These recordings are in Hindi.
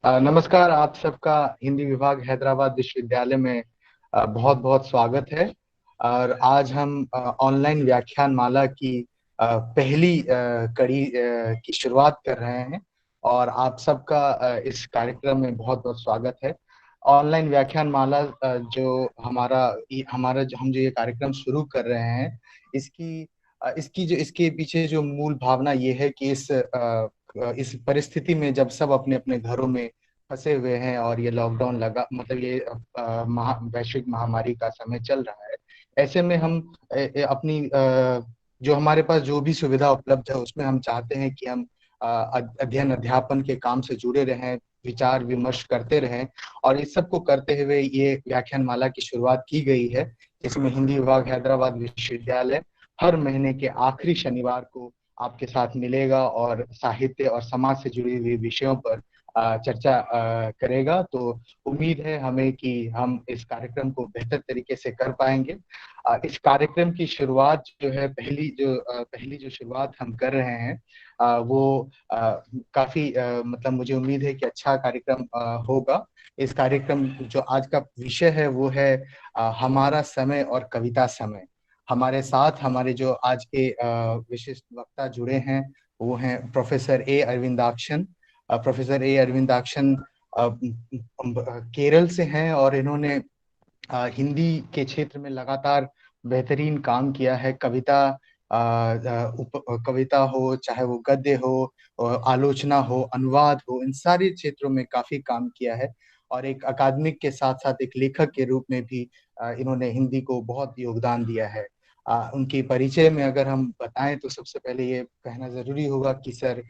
नमस्कार। आप सबका हिंदी विभाग हैदराबाद विश्वविद्यालय में बहुत बहुत स्वागत है। और आज हम ऑनलाइन व्याख्यान माला की पहली कड़ी की शुरुआत कर रहे हैं। और आप सबका इस कार्यक्रम में बहुत बहुत स्वागत है। ऑनलाइन व्याख्यान माला जो हमारा जो हम जो ये कार्यक्रम शुरू कर रहे हैं, इसकी जो इसके पीछे जो मूल भावना ये है कि इस परिस्थिति में जब सब अपने अपने घरों में फंसे हुए हैं और ये लॉकडाउन लगा, मतलब ये वैश्विक महामारी का समय चल रहा है। ऐसे में हम अपनी जो हमारे पास जो भी सुविधा उपलब्ध है उसमें हम चाहते हैं कि हम अध्ययन अध्यापन के काम से जुड़े रहें, विचार विमर्श करते रहें। और इस सब को करते हुए ये व्याख्यान माला की शुरुआत की गई है। इसमें हिंदी विभाग हैदराबाद विश्वविद्यालय हर महीने के आखिरी शनिवार को आपके साथ मिलेगा और साहित्य और समाज से जुड़ी हुई विषयों पर चर्चा करेगा। तो उम्मीद है हमें कि हम इस कार्यक्रम को बेहतर तरीके से कर पाएंगे। इस कार्यक्रम की शुरुआत जो है, पहली जो शुरुआत हम कर रहे हैं वो काफी मतलब मुझे उम्मीद है कि अच्छा कार्यक्रम होगा। इस कार्यक्रम जो आज का विषय है वो है हमारा समय और कविता समय। हमारे साथ हमारे जो आज के विशिष्ट वक्ता जुड़े हैं वो हैं professor A Aravindakshan. Professor A Aravindakshan Kerala से हैं और इन्होंने हिंदी के क्षेत्र में लगातार बेहतरीन काम किया है। कविता हो, चाहे वो गद्य हो, आलोचना हो, अनुवाद हो, इन सारे क्षेत्रों में काफी काम किया है। और एक अकादमिक के साथ साथ एक लेखक के रूप में भी इन्होंने हिंदी को बहुत योगदान दिया है। उनके परिचय में अगर हम बताएं तो सबसे पहले ये कहना जरूरी होगा कि सर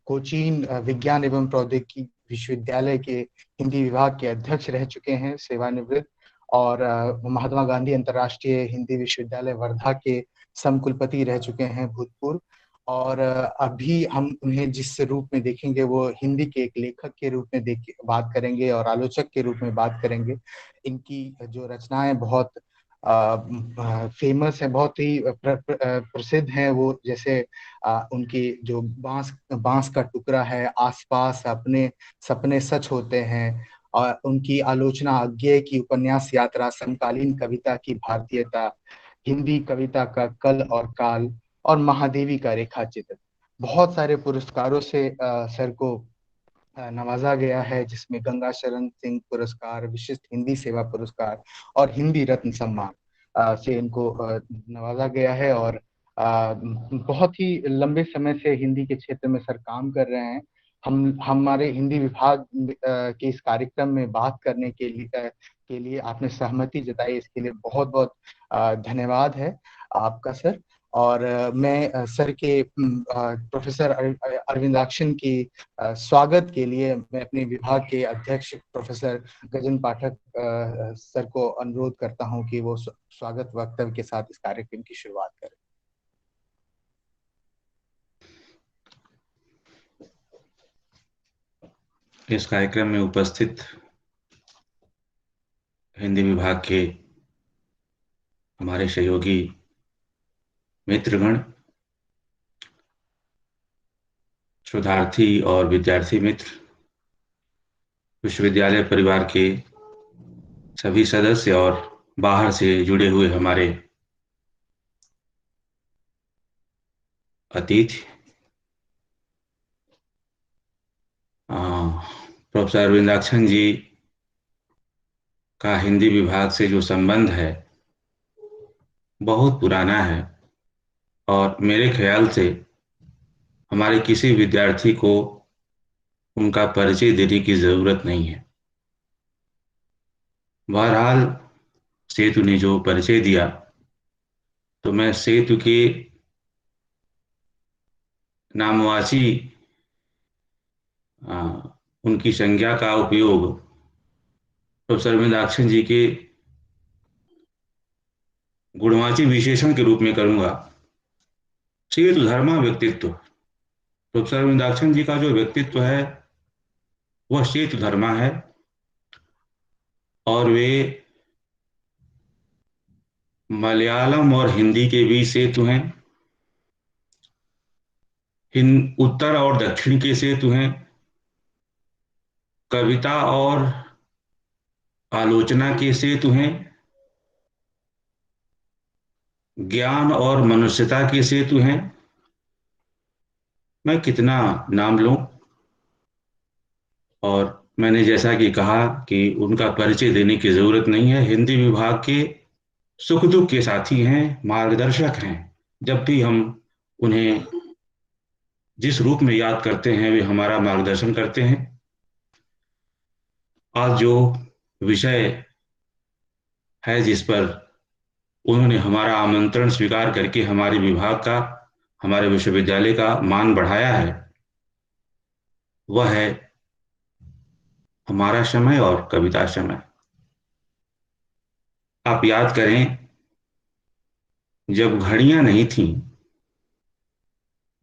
कोचीन विज्ञान एवं प्रौद्योगिकी विश्वविद्यालय के हिंदी विभाग के अध्यक्ष रह चुके हैं, सेवानिवृत्त। और महात्मा गांधी अंतर्राष्ट्रीय हिंदी विश्वविद्यालय वर्धा के समकुलपति रह चुके हैं, भूतपूर्व। और अभी हम उन्हें जिस रूप में देखेंगे वो हिंदी के एक लेखक के रूप में देख बात करेंगे और आलोचक के रूप में बात करेंगे। इनकी जो रचनाएं बहुत फेमस है, बहुत ही प्रसिद्ध हैं। वो जैसे उनकी जो बांस बांस का टुकड़ा है, आसपास अपने सपने सच होते हैं। और उनकी आलोचना अज्ञेय की उपन्यास यात्रा, समकालीन कविता की भारतीयता, हिंदी कविता का कल और काल, और महादेवी का रेखा चित्र। बहुत सारे पुरस्कारों से सर को नवाजा गया है, जिसमें गंगा शरण सिंह पुरस्कार, विशिष्ट हिंदी सेवा पुरस्कार और हिंदी रत्न सम्मान से इनको नवाजा गया है। और बहुत ही लंबे समय से हिंदी के क्षेत्र में सर काम कर रहे हैं। हम हमारे हिंदी विभाग के इस कार्यक्रम में बात करने के लिए आपने सहमति जताई, इसके लिए बहुत बहुत धन्यवाद है आपका सर। और मैं सर के प्रोफेसर अरविंदाक्शन की स्वागत के लिए मैं अपने विभाग के अध्यक्ष प्रोफेसर गजन पाठक सर को अनुरोध करता हूं कि वो स्वागत वक्तव्य के साथ इस कार्यक्रम की शुरुआत करें। इस कार्यक्रम में उपस्थित हिंदी विभाग के हमारे सहयोगी मित्रगण, शोधार्थी और विद्यार्थी मित्र, विश्वविद्यालय परिवार के सभी सदस्य और बाहर से जुड़े हुए हमारे अतिथि, प्रोफेसर अरविंदाक्शन जी का हिंदी विभाग से जो संबंध है बहुत पुराना है और मेरे ख्याल से हमारे किसी विद्यार्थी को उनका परिचय देने की जरूरत नहीं है। बहरहाल सेतु ने जो परिचय दिया तो मैं सेतु के नामवाची उनकी संज्ञा का उपयोग प्रोफेसर अरविंदाक्शन जी के गुणवाची विशेषण के रूप में करूंगा। सेतु धर्मा व्यक्तित्व, प्रोफेसर अरविंदाक्शन जी का जो व्यक्तित्व है वह सेतु धर्मा है और वे मलयालम और हिंदी के बीच सेतु हैं, उत्तर और दक्षिण के सेतु हैं, कविता और आलोचना के सेतु हैं, ज्ञान और मनुष्यता के सेतु हैं। मैं कितना नाम लूं। और मैंने जैसा कि कहा कि उनका परिचय देने की जरूरत नहीं है। हिंदी विभाग के सुख दुख के साथी हैं, मार्गदर्शक हैं। जब भी हम उन्हें जिस रूप में याद करते हैं वे हमारा मार्गदर्शन करते हैं। आज जो विषय है जिस पर उन्होंने हमारा आमंत्रण स्वीकार करके हमारे विभाग का, हमारे विश्वविद्यालय का मान बढ़ाया है, वह है हमारा समय और कविता समय। आप याद करें, जब घड़ियां नहीं थीं,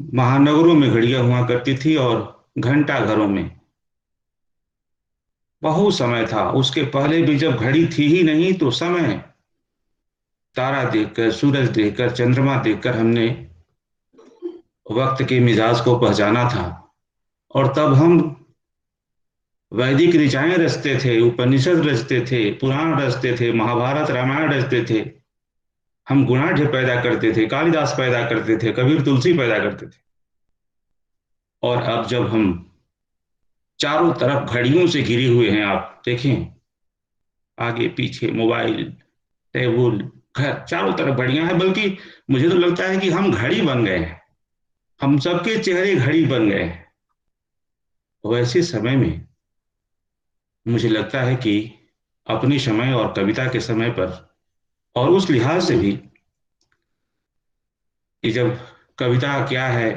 महानगरों में घड़ियां हुआ करती थी और घंटा घरों में बहुत समय था। उसके पहले भी जब घड़ी थी ही नहीं तो समय, तारा देखकर, सूरज देखकर, चंद्रमा देखकर हमने वक्त के मिजाज को पहचाना था। और तब हम वैदिक ऋचाएं रचते थे, उपनिषद रचते थे, पुराण रचते थे, महाभारत रामायण रचते थे। हम गुणाढ़ पैदा करते थे, कालिदास पैदा करते थे, कबीर तुलसी पैदा करते थे। और अब जब हम चारों तरफ घड़ियों से घिरे हुए हैं, आप देखें, आगे पीछे मोबाइल, टेबल, घर, चारों तरफ घड़ियां हैं। बल्कि मुझे तो लगता है कि हम घड़ी बन गए हैं, हम सबके चेहरे घड़ी बन गए हैं। वैसे समय में मुझे लगता है कि अपने समय और कविता के समय पर, और उस लिहाज से भी कि जब कविता क्या है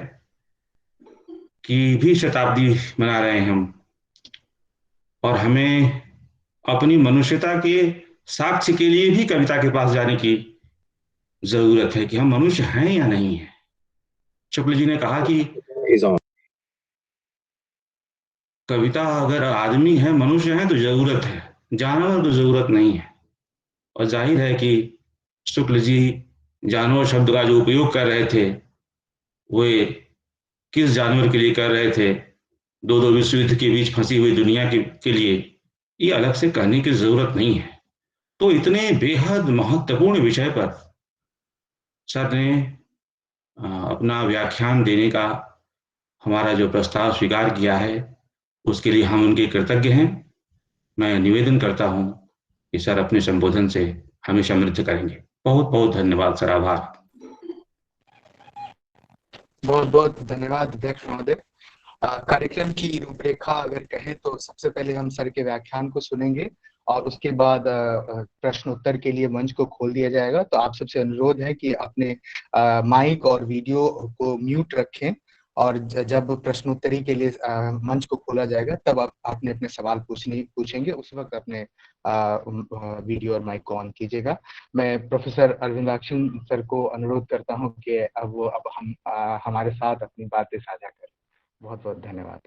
कि भी शताब्दी मना रहे हैं हम, और हमें अपनी मनुष्यता के साक्ष्य के लिए भी कविता के पास जाने की जरूरत है कि हम मनुष्य हैं या नहीं है। शुक्ल जी ने कहा कि कविता अगर आदमी है, मनुष्य है तो जरूरत है, जानवर तो जरूरत नहीं है। और जाहिर है कि शुक्ल जी जानवर शब्द का जो उपयोग कर रहे थे, वे किस जानवर के लिए कर रहे थे? दो दो विश्व युद्ध के बीच फंसी हुई दुनिया के लिए, ये अलग से कहने की जरूरत नहीं है। तो इतने बेहद महत्वपूर्ण विषय पर सर ने अपना व्याख्यान देने का हमारा जो प्रस्ताव स्वीकार किया है, उसके लिए हम उनके कृतज्ञ हैं। मैं निवेदन करता हूं कि सर अपने संबोधन से हमें समृद्ध करेंगे। बहुत बहुत धन्यवाद सर, आभार। बहुत बहुत धन्यवाद अध्यक्ष महोदय। कार्यक्रम की रूपरेखा अगर कहें तो सबसे पहले हम सर के व्याख्यान को सुनेंगे और उसके बाद प्रश्न उत्तर के लिए मंच को खोल दिया जाएगा। तो आप सबसे अनुरोध है कि अपने माइक और वीडियो को म्यूट रखें, और जब प्रश्नोत्तरी के लिए मंच को खोला जाएगा तब आप अपने अपने सवाल पूछेंगे। उस वक्त अपने वीडियो और माइक को ऑन कीजिएगा। मैं प्रोफेसर अरविंदाक्ष सर को अनुरोध करता हूं कि अब वो हम हमारे साथ अपनी बातें साझा करें। बहुत बहुत धन्यवाद।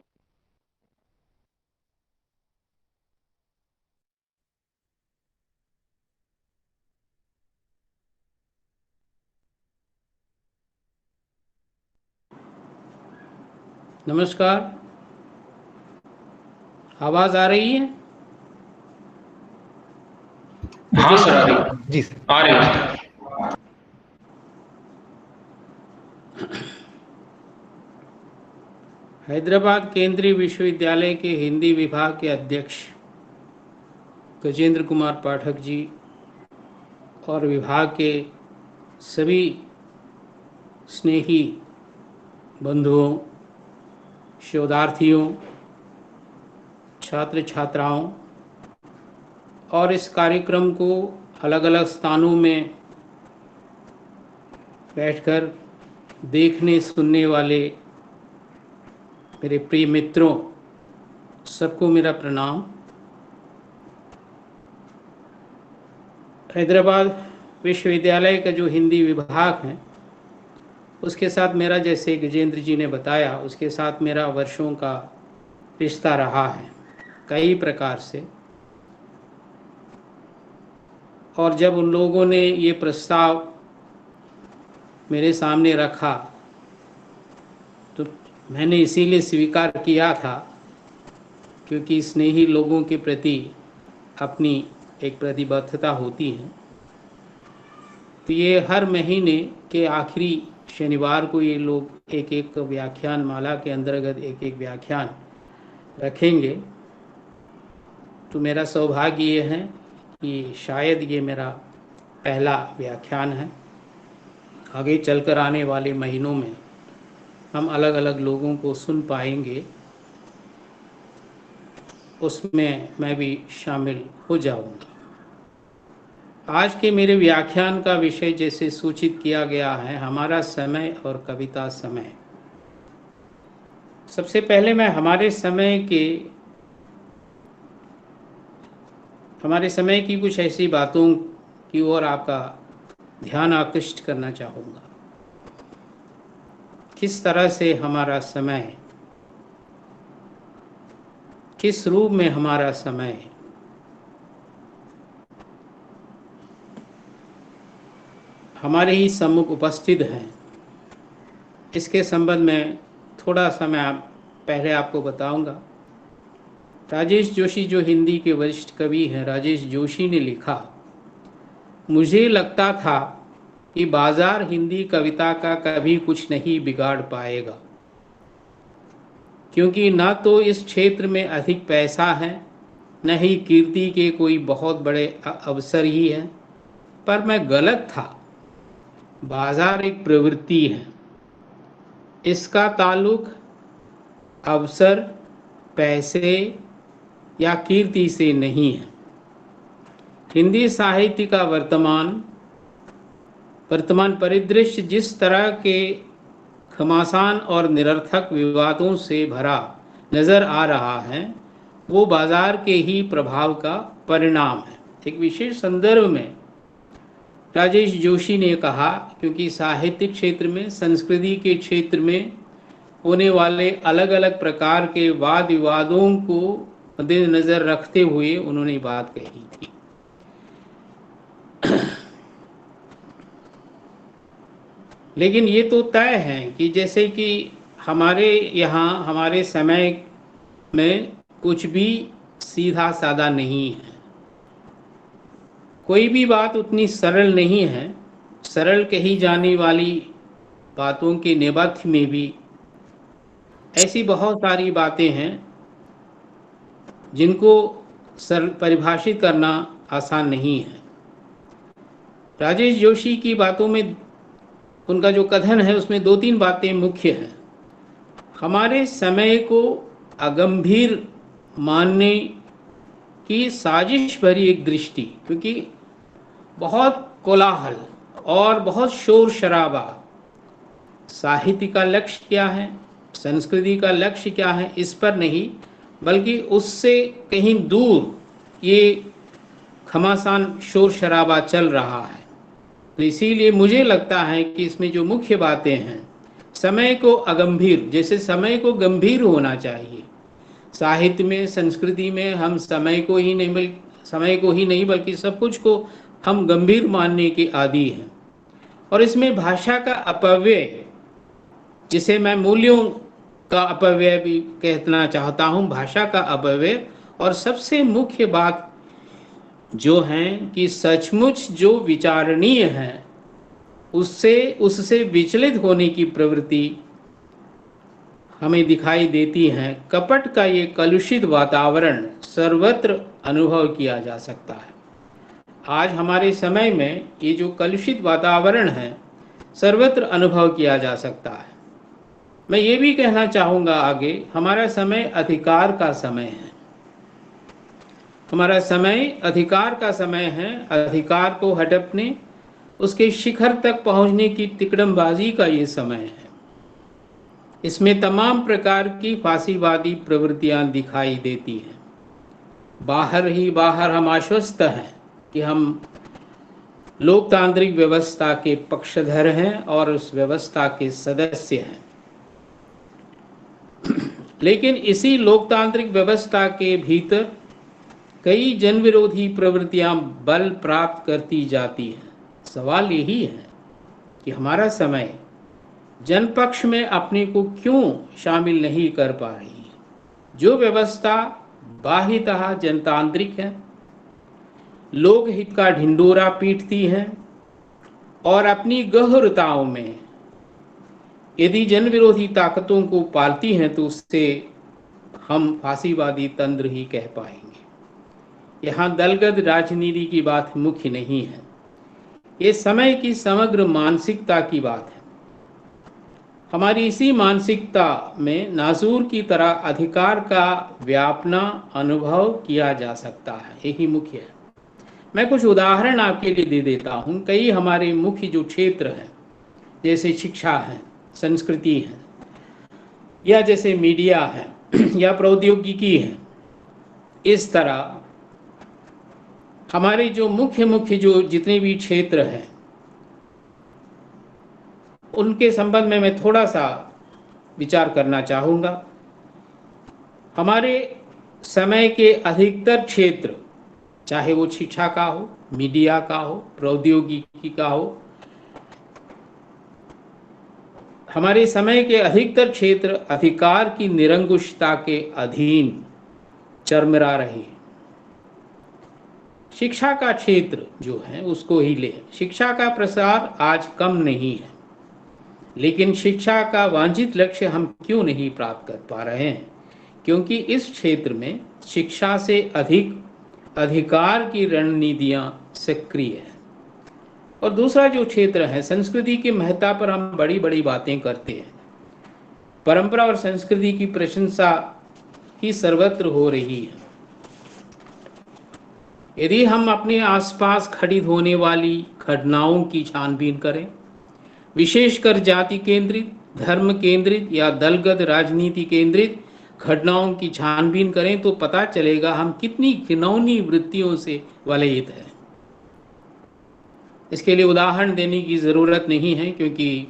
नमस्कार, आवाज आ रही है? हाँ सर, आ रही है। जी सर, आ रही है। हैदराबाद केंद्रीय विश्वविद्यालय के हिंदी विभाग के अध्यक्ष गजेंद्र कुमार पाठक जी और विभाग के सभी स्नेही बंधुओं, शोधार्थियों, छात्र छात्राओं और इस कार्यक्रम को अलग अलग स्थानों में बैठकर देखने सुनने वाले मेरे प्रिय मित्रों, सबको मेरा प्रणाम। हैदराबाद विश्वविद्यालय का जो हिंदी विभाग है, उसके साथ मेरा, जैसे गजेंद्र जी ने बताया, उसके साथ मेरा वर्षों का रिश्ता रहा है कई प्रकार से। और जब उन लोगों ने ये प्रस्ताव मेरे सामने रखा तो मैंने इसीलिए स्वीकार किया था क्योंकि स्नेही लोगों के प्रति अपनी एक प्रतिबद्धता होती है। तो ये हर महीने के आखिरी शनिवार को ये लोग एक एक व्याख्यान माला के अंतर्गत एक एक व्याख्यान रखेंगे। तो मेरा सौभाग्य ये है कि शायद ये मेरा पहला व्याख्यान है। आगे चलकर आने वाले महीनों में हम अलग अलग लोगों को सुन पाएंगे, उसमें मैं भी शामिल हो जाऊंगा। आज के मेरे व्याख्यान का विषय जैसे सूचित किया गया है, हमारा समय और कविता समय। सबसे पहले मैं हमारे समय की कुछ ऐसी बातों की ओर आपका ध्यान आकृष्ट करना चाहूँगा। किस तरह से हमारा समय, किस रूप में हमारा समय हमारे ही सम्मुख उपस्थित है, इसके संबंध में थोड़ा सा मैं पहले आपको बताऊंगा। राजेश जोशी जो हिंदी के वरिष्ठ कवि हैं, राजेश जोशी ने लिखा, मुझे लगता था कि बाजार हिंदी कविता का कभी कुछ नहीं बिगाड़ पाएगा, क्योंकि न तो इस क्षेत्र में अधिक पैसा है, न ही कीर्ति के कोई बहुत बड़े अवसर ही हैं। पर मैं गलत था। बाजार एक प्रवृत्ति है, इसका ताल्लुक अवसर, पैसे या कीर्ति से नहीं है। हिंदी साहित्य का वर्तमान परिदृश्य जिस तरह के घमासान और निरर्थक विवादों से भरा नजर आ रहा है, वो बाजार के ही प्रभाव का परिणाम है। एक विशेष संदर्भ में राजेश जोशी ने कहा, क्योंकि साहित्यिक क्षेत्र में, संस्कृति के क्षेत्र में होने वाले अलग अलग प्रकार के वाद विवादों को मद्देनजर रखते हुए उन्होंने बात कही थी। लेकिन ये तो तय है कि जैसे कि हमारे यहाँ, हमारे समय में कुछ भी सीधा साधा नहीं है। कोई भी बात उतनी सरल नहीं है। सरल कही जाने वाली बातों के नेपथ्य में भी ऐसी बहुत सारी बातें हैं जिनको परिभाषित करना आसान नहीं है। राजेश जोशी की बातों में, उनका जो कथन है उसमें दो तीन बातें मुख्य हैं। हमारे समय को अगंभीर मानने की साजिश भरी एक दृष्टि, क्योंकि बहुत कोलाहल और बहुत शोर शराबा, साहित्य का लक्ष्य क्या है, संस्कृति का लक्ष्य क्या है, इस पर नहीं, बल्कि उससे कहीं दूर ये घमासान शोर शराबा चल रहा है। तो इसीलिए मुझे लगता है कि इसमें जो मुख्य बातें हैं, समय को अगंभीर, जैसे समय को गंभीर होना चाहिए। साहित्य में, संस्कृति में हम समय को ही नहीं बल्कि सब कुछ को हम गंभीर मानने के आदी हैं। और इसमें भाषा का अपव्यय, जिसे मैं मूल्यों का अपव्यय भी कहना चाहता हूँ, भाषा का अपव्यय, और सबसे मुख्य बात जो है कि सचमुच जो विचारणीय है उससे विचलित होने की प्रवृत्ति हमें दिखाई देती है। कपट का ये कलुषित वातावरण सर्वत्र अनुभव किया जा सकता है। आज हमारे समय में ये जो कलुषित वातावरण है सर्वत्र अनुभव किया जा सकता है। मैं ये भी कहना चाहूँगा आगे, हमारा समय अधिकार का समय है। हमारा समय अधिकार का समय है। अधिकार को हड़पने, उसके शिखर तक पहुंचने की तिकड़मबाजी का ये समय है। इसमें तमाम प्रकार की फांसीवादी प्रवृत्तियां दिखाई देती हैं। बाहर ही बाहर हम आश्वस्त हैं कि हम लोकतांत्रिक व्यवस्था के पक्षधर हैं और उस व्यवस्था के सदस्य हैं, लेकिन इसी लोकतांत्रिक व्यवस्था के भीतर कई जनविरोधी प्रवृत्तियां बल प्राप्त करती जाती हैं। सवाल यही है कि हमारा समय जनपक्ष में अपने को क्यों शामिल नहीं कर पा रही है। जो व्यवस्था बाह्यतः जनतांत्रिक है, लोक हित का ढिंडोरा पीटती है और अपनी गहरताओं में यदि जन विरोधी ताकतों को पालती हैं तो उससे हम फांसीवादी तंत्र ही कह पाएंगे। यहाँ दलगत राजनीति की बात मुख्य नहीं है, ये समय की समग्र मानसिकता की बात है। हमारी इसी मानसिकता में नासूर की तरह अधिकार का व्यापना अनुभव किया जा सकता है, यही मुख्य है। मैं कुछ उदाहरण आपके लिए दे देता हूँ। कई हमारे मुख्य जो क्षेत्र हैं, जैसे शिक्षा है, संस्कृति है, या जैसे मीडिया है या प्रौद्योगिकी है, इस तरह हमारे जो मुख्य जो जितने भी क्षेत्र हैं उनके संबंध में मैं थोड़ा सा विचार करना चाहूँगा। हमारे समय के अधिकतर क्षेत्र, चाहे वो शिक्षा का हो, मीडिया का हो, प्रौद्योगिकी का हो, हमारे समय के अधिकतर क्षेत्र अधिकार की निरंकुशता के अधीन चरमरा रहे हैं। शिक्षा का क्षेत्र जो है उसको ही ले, शिक्षा का प्रसार आज कम नहीं है, लेकिन शिक्षा का वांछित लक्ष्य हम क्यों नहीं प्राप्त कर पा रहे हैं? क्योंकि इस क्षेत्र में शिक्षा से अधिक अधिकार की रणनीतियां सक्रिय हैं। और दूसरा जो क्षेत्र है, संस्कृति की महत्ता पर हम बड़ी बड़ी बातें करते हैं। परंपरा और संस्कृति की प्रशंसा ही सर्वत्र हो रही है। यदि हम अपने आसपास घटित होने वाली घटनाओं की छानबीन करें, विशेषकर जाति केंद्रित, धर्म केंद्रित या दलगत राजनीति केंद्रित घटनाओं की छानबीन करें, तो पता चलेगा हम कितनी घिनौनी वृत्तियों से वलयित हैं। इसके लिए उदाहरण देने की ज़रूरत नहीं है, क्योंकि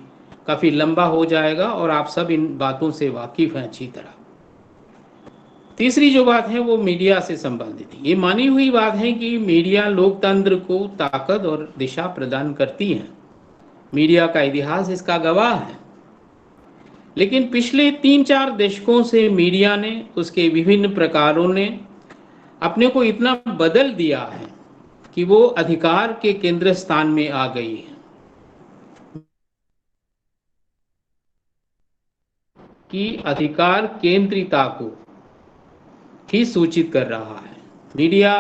काफ़ी लंबा हो जाएगा और आप सब इन बातों से वाकिफ़ हैं अच्छी तरह। तीसरी जो बात है वो मीडिया से संबंधित है। ये मानी हुई बात है कि मीडिया लोकतंत्र को ताकत और दिशा प्रदान करती है। मीडिया का इतिहास इसका गवाह है। लेकिन पिछले 3-4 दशकों से मीडिया ने, उसके विभिन्न प्रकारों ने अपने को इतना बदल दिया है कि वो अधिकार के केंद्र स्थान में आ गई है, कि अधिकार केंद्रिता को ही सूचित कर रहा है। मीडिया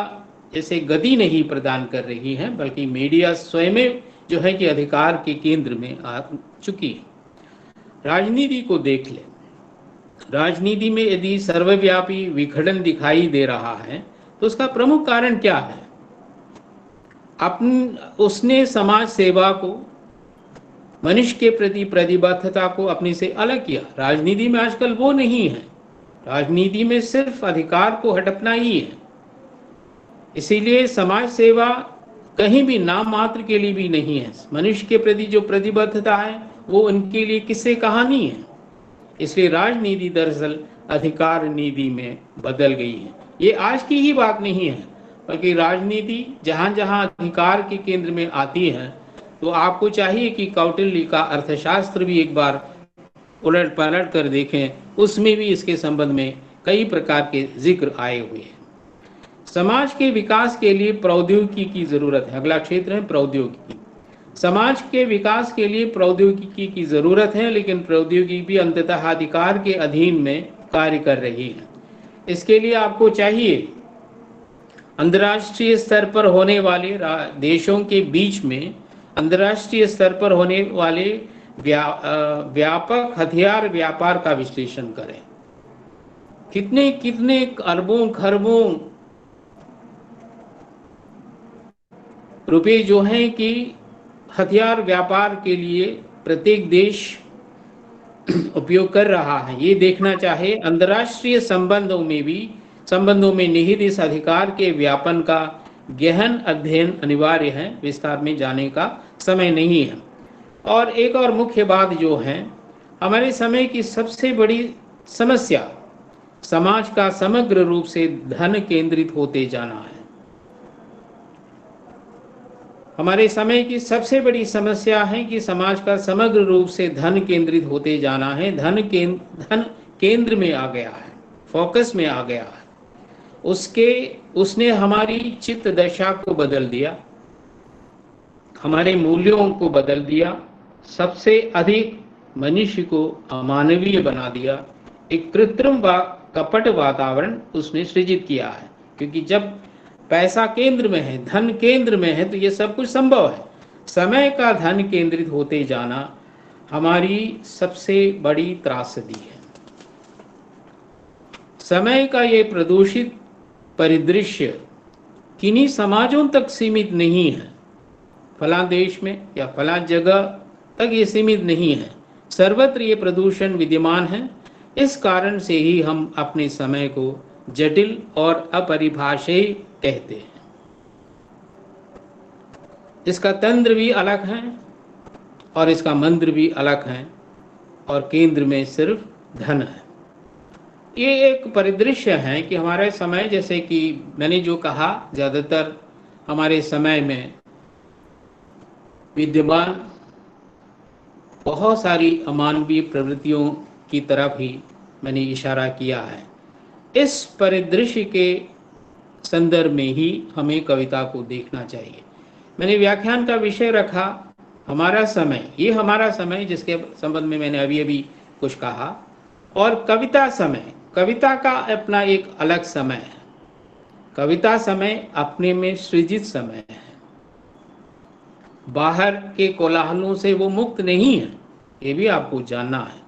जैसे गति नहीं प्रदान कर रही है, बल्कि मीडिया स्वयं जो है कि अधिकार के केंद्र में आ चुकी है। राजनीति को देख ले, राजनीति में यदि सर्वव्यापी विघटन दिखाई दे रहा है तो उसका प्रमुख कारण क्या है? उसने समाज सेवा को, मनुष्य के प्रति प्रतिबद्धता को अपने से अलग किया। राजनीति में आजकल वो नहीं है, राजनीति में सिर्फ अधिकार को हड़पना ही है। इसीलिए समाज सेवा कहीं भी नाम मात्र के लिए भी नहीं है। मनुष्य के प्रति जो प्रतिबद्धता है वो उनके लिए किस्से कहानी है। इसलिए राजनीति दरअसल अधिकार नीति में बदल गई है। ये आज की ही बात नहीं है, बल्कि राजनीति जहां जहां अधिकार के केंद्र में आती है तो आपको चाहिए कि कौटिल्य का अर्थशास्त्र भी एक बार उलट पलट कर देखें। उसमें भी इसके संबंध में कई प्रकार के जिक्र आए हुए हैं। समाज के विकास के लिए प्रौद्योगिकी की जरूरत है। अगला क्षेत्र है प्रौद्योगिकी। समाज के विकास के लिए प्रौद्योगिकी की जरूरत है, लेकिन प्रौद्योगिकी भी अंततः अधिकार के अधीन में कार्य कर रही है। इसके लिए आपको चाहिए अंतर्राष्ट्रीय स्तर पर होने वाले देशों के बीच में अंतर्राष्ट्रीय स्तर पर होने वाले व्यापक हथियार व्यापार का विश्लेषण करें। कितने कितने अरबों खरबों रुपए जो हैं कि हथियार व्यापार के लिए प्रत्येक देश उपयोग कर रहा है। ये देखना चाहे अंतर्राष्ट्रीय संबंधों में निहित इस अधिकार के व्यापन का गहन अध्ययन अनिवार्य है। विस्तार में जाने का समय नहीं है। और एक और मुख्य बात जो है, हमारे समय की सबसे बड़ी समस्या समाज का समग्र रूप से धन केंद्रित होते जाना है। हमारे समय की सबसे बड़ी समस्या है कि समाज का समग्र रूप से धन केंद्रित होते जाना है। धन केंद्र में आ गया है, फोकस में आ गया है। उसने हमारी चित्त दशा को बदल दिया, हमारे मूल्यों को बदल दिया, सबसे अधिक मनुष्य को अमानवीय बना दिया। एक कृत्रिम व कपट वातावरण उसने सृजित किया है, क्योंकि जब पैसा केंद्र में है, धन केंद्र में है, तो ये सब कुछ संभव है। समय का धन केंद्रित होते जाना हमारी सबसे बड़ी त्रासदी है। समय का ये प्रदूषित परिदृश्य किन्हीं समाजों तक सीमित नहीं है, फला देश में या फला जगह तक ये सीमित नहीं है, सर्वत्र ये प्रदूषण विद्यमान है। इस कारण से ही हम अपने समय को जटिल और अपरिभाषीय कहते हैं। इसका तंत्र भी अलग है और इसका मंत्र भी अलग है, और केंद्र में सिर्फ धन है। ये एक परिदृश्य है कि हमारे समय, जैसे कि मैंने जो कहा, ज़्यादातर हमारे समय में विद्यमान बहुत सारी अमानवीय प्रवृत्तियों की तरफ ही मैंने इशारा किया है। इस परिदृश्य के संदर्भ में ही हमें कविता को देखना चाहिए। मैंने व्याख्यान का विषय रखा हमारा समय, ये हमारा समय जिसके संबंध में मैंने अभी कुछ कहा, और कविता समय। कविता का अपना एक अलग समय है। कविता समय अपने में सृजित समय है, बाहर के कोलाहलों से वो मुक्त नहीं है, ये भी आपको जानना है।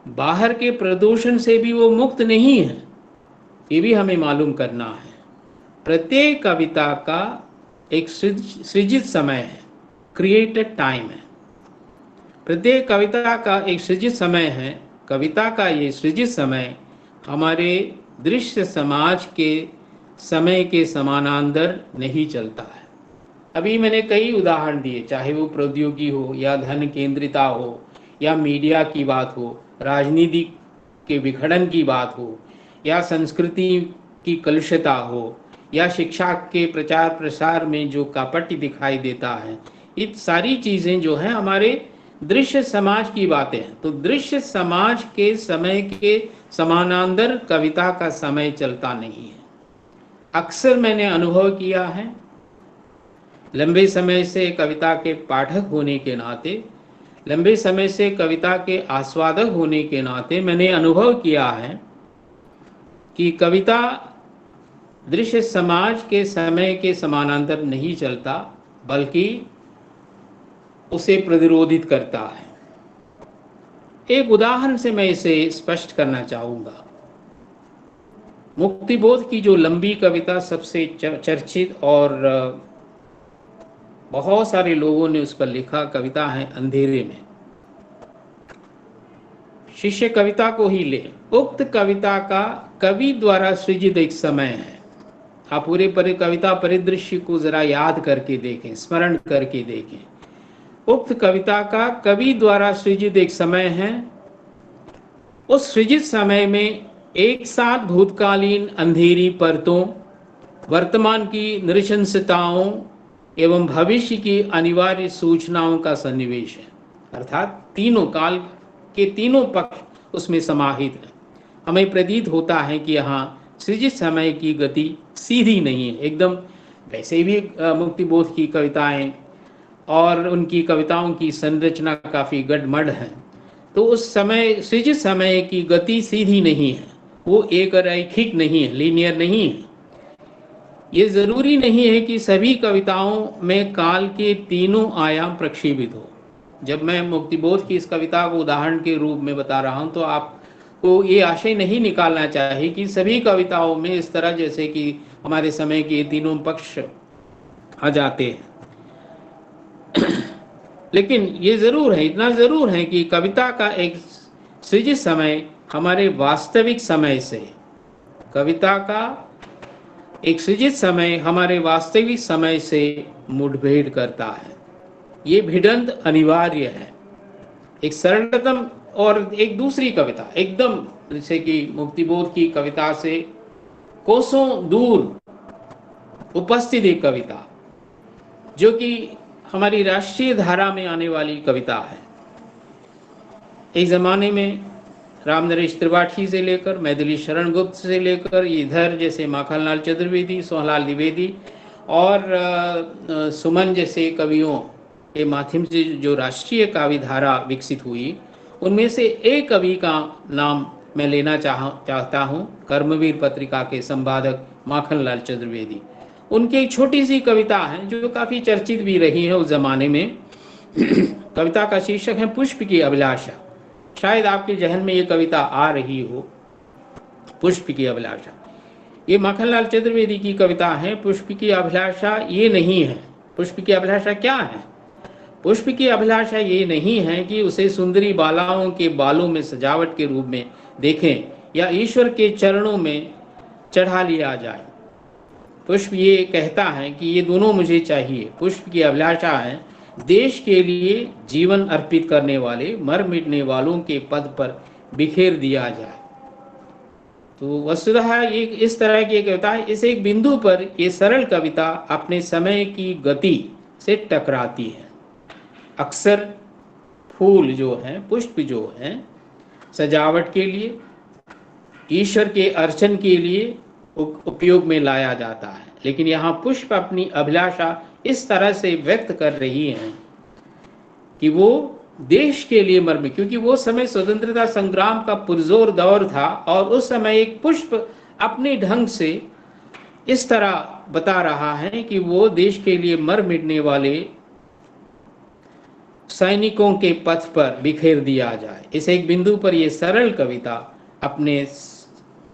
बाहर के प्रदूषण से भी वो मुक्त नहीं है, ये भी हमें मालूम करना है। प्रत्येक कविता का एक सृजित समय है, क्रिएटेड टाइम है। प्रत्येक कविता का एक सृजित समय है। कविता का ये सृजित समय हमारे दृश्य समाज के समय के समानांतर नहीं चलता है। अभी मैंने कई उदाहरण दिए, चाहे वो प्रौद्योगिकी हो या धन केंद्रिता हो या मीडिया की बात हो, राजनीति के विखंडन की बात हो, या संस्कृति की कलुषता हो, या शिक्षा के प्रचार प्रसार में जो कपट दिखाई देता है। ये सारी चीज़ें जो हैं हमारे दृश्य समाज की बातें हैं। तो दृश्य समाज के समय के समानांतर कविता का समय चलता नहीं है। अक्सर मैंने अनुभव किया है, लंबे समय से कविता के पाठक होने के नाते, लंबे समय से कविता के आस्वादक होने के नाते मैंने अनुभव किया है कि कविता दृश्य समाज के समय के समानांतर नहीं चलता, बल्कि उसे प्रतिरोधित करता है। एक उदाहरण से मैं इसे स्पष्ट करना चाहूँगा। मुक्तिबोध की जो लंबी कविता सबसे चर्चित और बहुत सारे लोगों ने उस पर लिखा कविता है अंधेरे में। शिष्य कविता को ही ले, उक्त कविता का कवि द्वारा सृजित एक समय है। आप पूरे कविता परिदृश्य को जरा याद करके देखें, स्मरण करके देखें। उक्त कविता का कवि द्वारा सृजित एक समय है। उस सृजित समय में एक साथ भूतकालीन अंधेरी परतों, वर्तमान की नृशंसताओं एवं भविष्य की अनिवार्य सूचनाओं का सन्निवेश है। अर्थात तीनों काल के तीनों पक्ष उसमें समाहित हैं। हमें प्रतीत होता है कि यहाँ सृजित समय की गति सीधी नहीं है एकदम। वैसे भी मुक्तिबोध की कविताएं और उनकी कविताओं की संरचना काफ़ी गडमड है, तो उस समय सृजित समय की गति सीधी नहीं है, वो एक रैखिक नहीं है, लीनियर नहीं है। ये ज़रूरी नहीं है कि सभी कविताओं में काल के तीनों आयाम प्रक्षेपित हो। जब मैं मुक्तिबोध की इस कविता को उदाहरण के रूप में बता रहा हूँ, तो आपको ये आशय नहीं निकालना चाहिए कि सभी कविताओं में इस तरह जैसे कि हमारे समय के तीनों पक्ष आ जाते हैं। लेकिन ये ज़रूर है, इतना ज़रूर है कि कविता का एक सृजित समय हमारे वास्तविक समय से, कविता का एक सृजित समय हमारे वास्तविक समय से मुठभेड़ करता है। ये भिडंत अनिवार्य है। एक सरलतम और एक दूसरी कविता एकदम, जैसे कि मुक्तिबोध की कविता से कोसों दूर उपस्थित एक कविता, जो कि हमारी राष्ट्रीय धारा में आने वाली कविता है। एक ज़माने में रामनरेश त्रिपाठी से लेकर मैथिली शरण गुप्त से लेकर इधर जैसे माखनलाल चतुर्वेदी, सोहनलाल द्विवेदी और सुमन जैसे कवियों के माध्यम से जो राष्ट्रीय काव्य धारा विकसित हुई, उनमें से एक कवि का नाम मैं लेना चाहता हूँ, कर्मवीर पत्रिका के संपादक माखनलाल चतुर्वेदी। उनकी एक छोटी सी कविता है जो काफ़ी चर्चित भी रही है उस जमाने में। कविता का शीर्षक है पुष्प की अभिलाषा। शायद आपके जहन में ये कविता आ रही हो, पुष्प की अभिलाषा। ये माखनलाल चतुर्वेदी की कविता है। पुष्प की अभिलाषा ये नहीं है। पुष्प की अभिलाषा क्या है? पुष्प की अभिलाषा ये नहीं है कि उसे सुंदरी बालाओं के बालों में सजावट के रूप में देखें या ईश्वर के चरणों में चढ़ा लिया जाए। पुष्प ये कहता है कि ये दोनों मुझे चाहिए। पुष्प की अभिलाषा है देश के लिए जीवन अर्पित करने वाले मर मिटने वालों के पद पर बिखेर दिया जाए। तो वस्तुतः ये इस तरह की कविता है। इस एक बिंदु पर ये सरल कविता अपने समय की गति से टकराती है। अक्सर फूल जो हैं, पुष्प जो हैं, सजावट के लिए, ईश्वर के अर्चन के लिए उपयोग में लाया जाता है, लेकिन यहाँ पुष्प अपनी अभिलाषा इस तरह से व्यक्त कर रही हैं कि वो देश के लिए मर में, क्योंकि वो समय स्वतंत्रता संग्राम का पुरजोर दौर था और उस समय एक पुष्प अपने ढंग से इस तरह बता रहा है कि वो देश के लिए मर मिटने वाले सैनिकों के पथ पर बिखेर दिया जाए। इस एक बिंदु पर ये सरल कविता अपने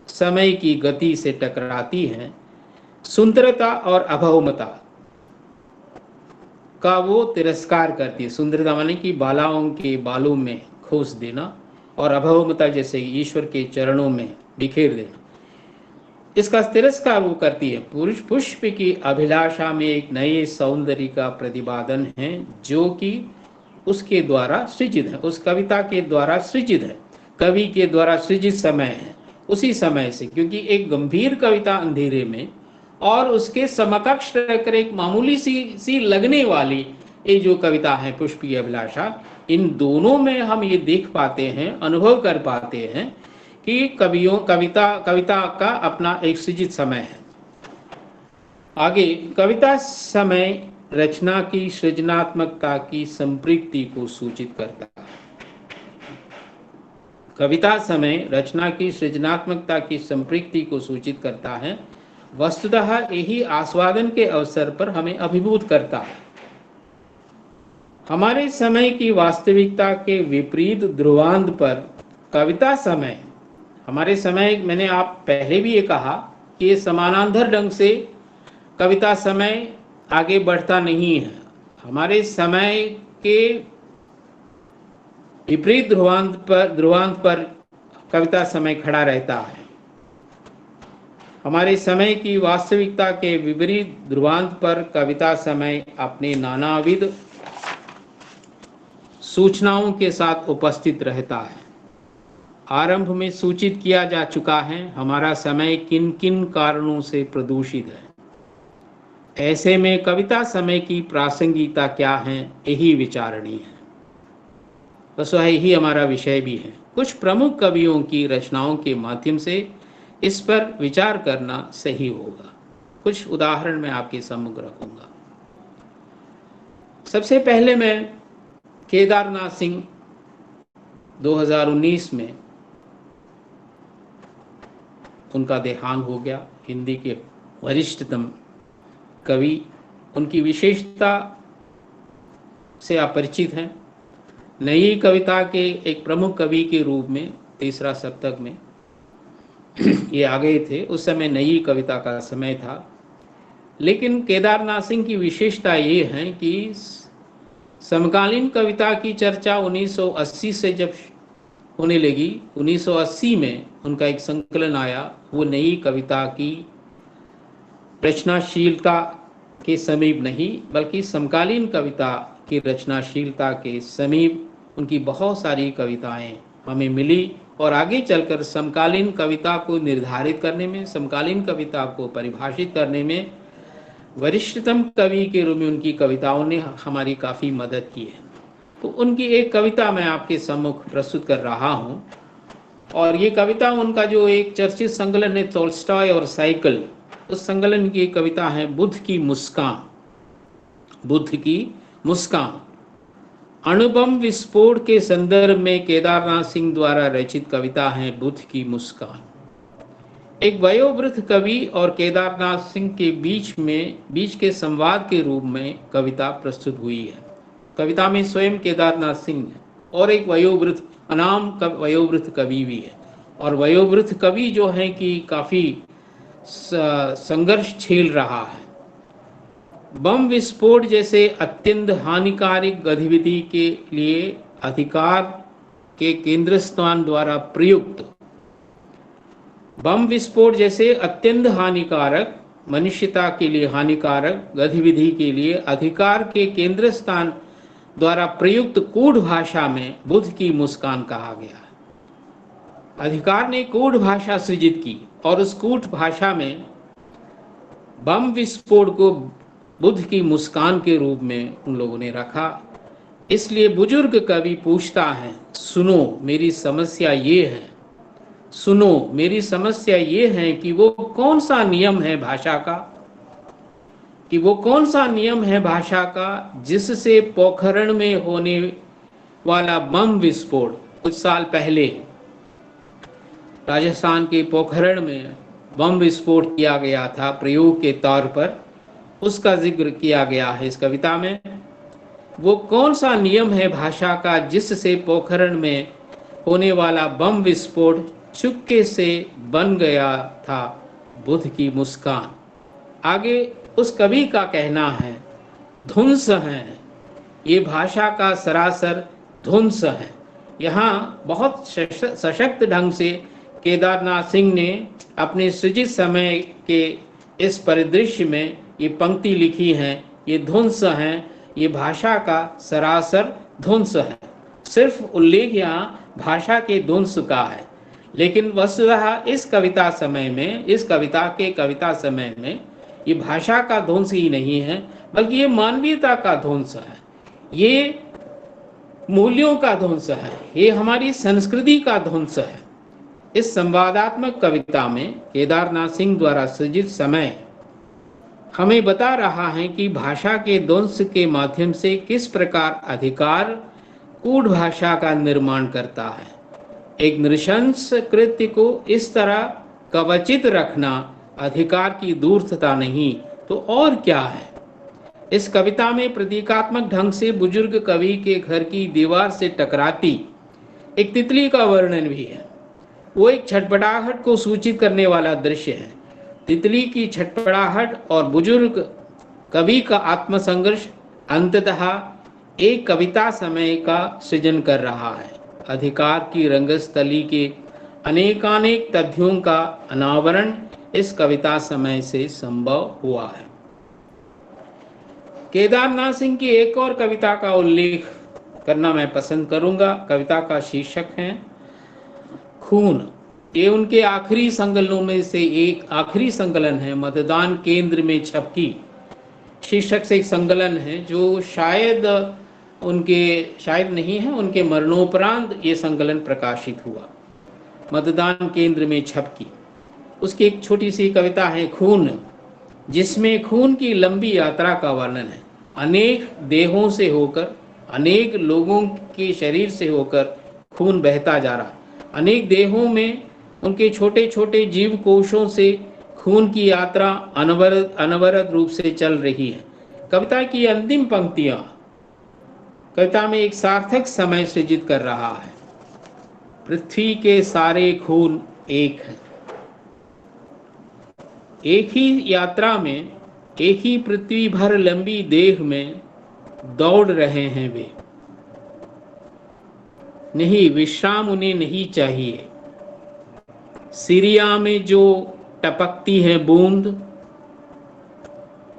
समय की गति से टकराती है। सुंदरता और अभौमता का वो तिरस्कार करती है। सुंदरता माने कि बालाओं के बालों में खोस देना, और अभौमता जैसे ईश्वर के चरणों में बिखेर देना, इसका तिरस्कार वो करती है। पुष्प की अभिलाषा में एक नए सौंदर्य का प्रतिपादन है जो कि उसके द्वारा सृजित है, उस कविता के द्वारा सृजित है, कवि के द्वारा सृजित समय है उसी समय से। क्योंकि एक गंभीर कविता अंधेरे में और उसके समकक्ष रहकर एक मामूली सी लगने वाली ये जो कविता है पुष्प की अभिलाषा, इन दोनों में हम ये देख पाते हैं, अनुभव कर पाते हैं कि कविता का अपना एक सृजित समय है। आगे, कविता समय रचना की सृजनात्मकता की संपृक्ति को सूचित करता है। कविता समय रचना की सृजनात्मकता की संपृक्ति को सूचित करता है। वस्तुतः यही आस्वादन के अवसर पर हमें अभिभूत करता है। हमारे समय की वास्तविकता के विपरीत ध्रुवांत पर कविता समय, हमारे समय, मैंने आप पहले भी ये कहा कि ये समानांतर ढंग से कविता समय आगे बढ़ता नहीं है। हमारे समय के विपरीत ध्रुवांत पर कविता समय खड़ा रहता है। हमारे समय की वास्तविकता के विपरीत ध्रुवांत पर कविता समय अपने नानाविध सूचनाओं के साथ उपस्थित रहता है। आरंभ में सूचित किया जा चुका है, हमारा समय किन किन कारणों से प्रदूषित है। ऐसे में कविता समय की प्रासंगिकता क्या है, यही विचारणीय है। बस यही हमारा विषय भी है। कुछ प्रमुख कवियों की रचनाओं के माध्यम से इस पर विचार करना सही होगा। कुछ उदाहरण मैं आपके सम्मुख रखूंगा। सबसे पहले मैं केदारनाथ सिंह 2019 में उनका देहांत हो गया। हिंदी के वरिष्ठतम कवि, उनकी विशेषता से आप परिचित हैं। नई कविता के एक प्रमुख कवि के रूप में तीसरा शतक में ये आ गए थे। उस समय नई कविता का समय था। लेकिन केदारनाथ सिंह की विशेषता ये है कि समकालीन कविता की चर्चा 1980 से जब होने लगी, 1980 में उनका एक संकलन आया। वो नई कविता की रचनाशीलता के समीप नहीं, बल्कि समकालीन कविता की रचनाशीलता के समीप उनकी बहुत सारी कविताएं हमें मिली। और आगे चलकर समकालीन कविता को निर्धारित करने में, समकालीन कविता को परिभाषित करने में वरिष्ठतम कवि के रूप में उनकी कविताओं ने हमारी काफ़ी मदद की है। तो उनकी एक कविता मैं आपके सम्मुख प्रस्तुत कर रहा हूँ। और ये कविता उनका जो एक चर्चित संकलन है टोल्स्टॉय और साइकिल, उस संकलन की कविता है बुद्ध की मुस्कान। बुद्ध की मुस्कान अणुबम विस्फोट के संदर्भ में केदारनाथ सिंह द्वारा रचित कविता है बुद्ध की मुस्कान। एक वयोवृद्ध कवि और केदारनाथ सिंह के बीच के संवाद के रूप में कविता प्रस्तुत हुई है। कविता में स्वयं केदारनाथ सिंह है और एक वयोवृद्ध अनाम वयोवृद्ध कवि भी है। और वयोवृद्ध कवि जो है कि काफी संघर्ष झेल रहा है। बम विस्फोट जैसे अत्यंत हानिकारक गतिविधि के लिए अधिकार के केंद्र स्थान द्वारा प्रयुक्त बम विस्फोट जैसे अत्यंत हानिकारक, मनुष्यता के लिए हानिकारक गतिविधि के लिए अधिकार के केंद्र स्थान द्वारा प्रयुक्त कूढ़ भाषा में बुद्ध की मुस्कान कहा गया है। अधिकार ने कूढ़ भाषा सृजित की और उस कूढ़ भाषा में बम विस्फोट को बुद्ध की मुस्कान के रूप में उन लोगों ने रखा। इसलिए बुजुर्ग कवि पूछता है, सुनो मेरी समस्या ये है, सुनो मेरी समस्या ये है कि वो कौन सा नियम है भाषा का, कि वो कौन सा नियम है भाषा का जिससे पोखरण में होने वाला बम विस्फोट कुछ साल पहले राजस्थान के पोखरण में बम विस्फोट किया गया था प्रयोग के तौर पर, उसका जिक्र किया गया है इस कविता में। वो कौन सा नियम है भाषा का जिससे पोखरण में होने वाला बम विस्फोट चुपके से बन गया था बुद्ध की मुस्कान। आगे उस कवि का कहना है, ध्वंस है, ये भाषा का सरासर ध्वंस है। यहाँ बहुत सशक्त ढंग से केदारनाथ सिंह ने अपने सृजित समय के इस परिदृश्य में ये पंक्ति लिखी है, ये ध्वंस है, ये भाषा का सरासर ध्वंस है। सिर्फ उल्लेख यहाँ भाषा के ध्वंस का है, लेकिन वस्तुतः इस कविता के कविता समय में ये भाषा का ध्वंस ही नहीं है, बल्कि ये मानवीयता का ध्वंस है, ये मूल्यों का ध्वंस है, ये हमारी संस्कृति का ध्वंस है। इस संवादात्मक कविता में केदारनाथ सिंह द्वारा सृजित समय हमें बता रहा है कि भाषा के ध्वंस के माध्यम से किस प्रकार अधिकार कूढ़ भाषा का निर्माण करता है। एक नृशंस कृत्य को इस तरह कवचित रखना अधिकार की दूरता नहीं तो और क्या है। इस कविता में प्रतीकात्मक ढंग से बुजुर्ग कवि के घर की दीवार से टकराती एक तितली का वर्णन भी है। वो एक छटपटाहट को सूचित करने वाला दृश्य है। तितली की छटपटाहट और बुजुर्ग कवि का आत्मसंघर्ष अंततः एक कविता समय का सृजन कर रहा है। अधिकार की रंगस्थली के अनेकानेक तथ्यों का अनावरण इस कविता समय से संभव हुआ है। केदारनाथ सिंह की एक और कविता का उल्लेख करना मैं पसंद करूंगा। कविता का शीर्षक है खून। ये उनके आखिरी संकलनों में से एक आखिरी संकलन है, मतदान केंद्र में छपकी शीर्षक से एक संकलन है जो शायद नहीं है, उनके मरणोपरांत ये संकलन प्रकाशित हुआ। मतदान केंद्र में छपकी, उसकी एक छोटी सी कविता है खून, जिसमें खून की लंबी यात्रा का वर्णन है। अनेक देहों से होकर, अनेक लोगों के शरीर से होकर खून बहता जा रहा। अनेक देहों में उनके छोटे छोटे जीव कोशों से खून की यात्रा अनवरत रूप से चल रही है। कविता की अंतिम पंक्तियां कविता में एक सार्थक समय सृजित कर रहा है। पृथ्वी के सारे खून एक हैं, एक ही यात्रा में, एक ही पृथ्वी भर लंबी देह में दौड़ रहे हैं वे। नहीं, विश्राम उन्हें नहीं चाहिए। सीरिया में जो टपकती है बूंद,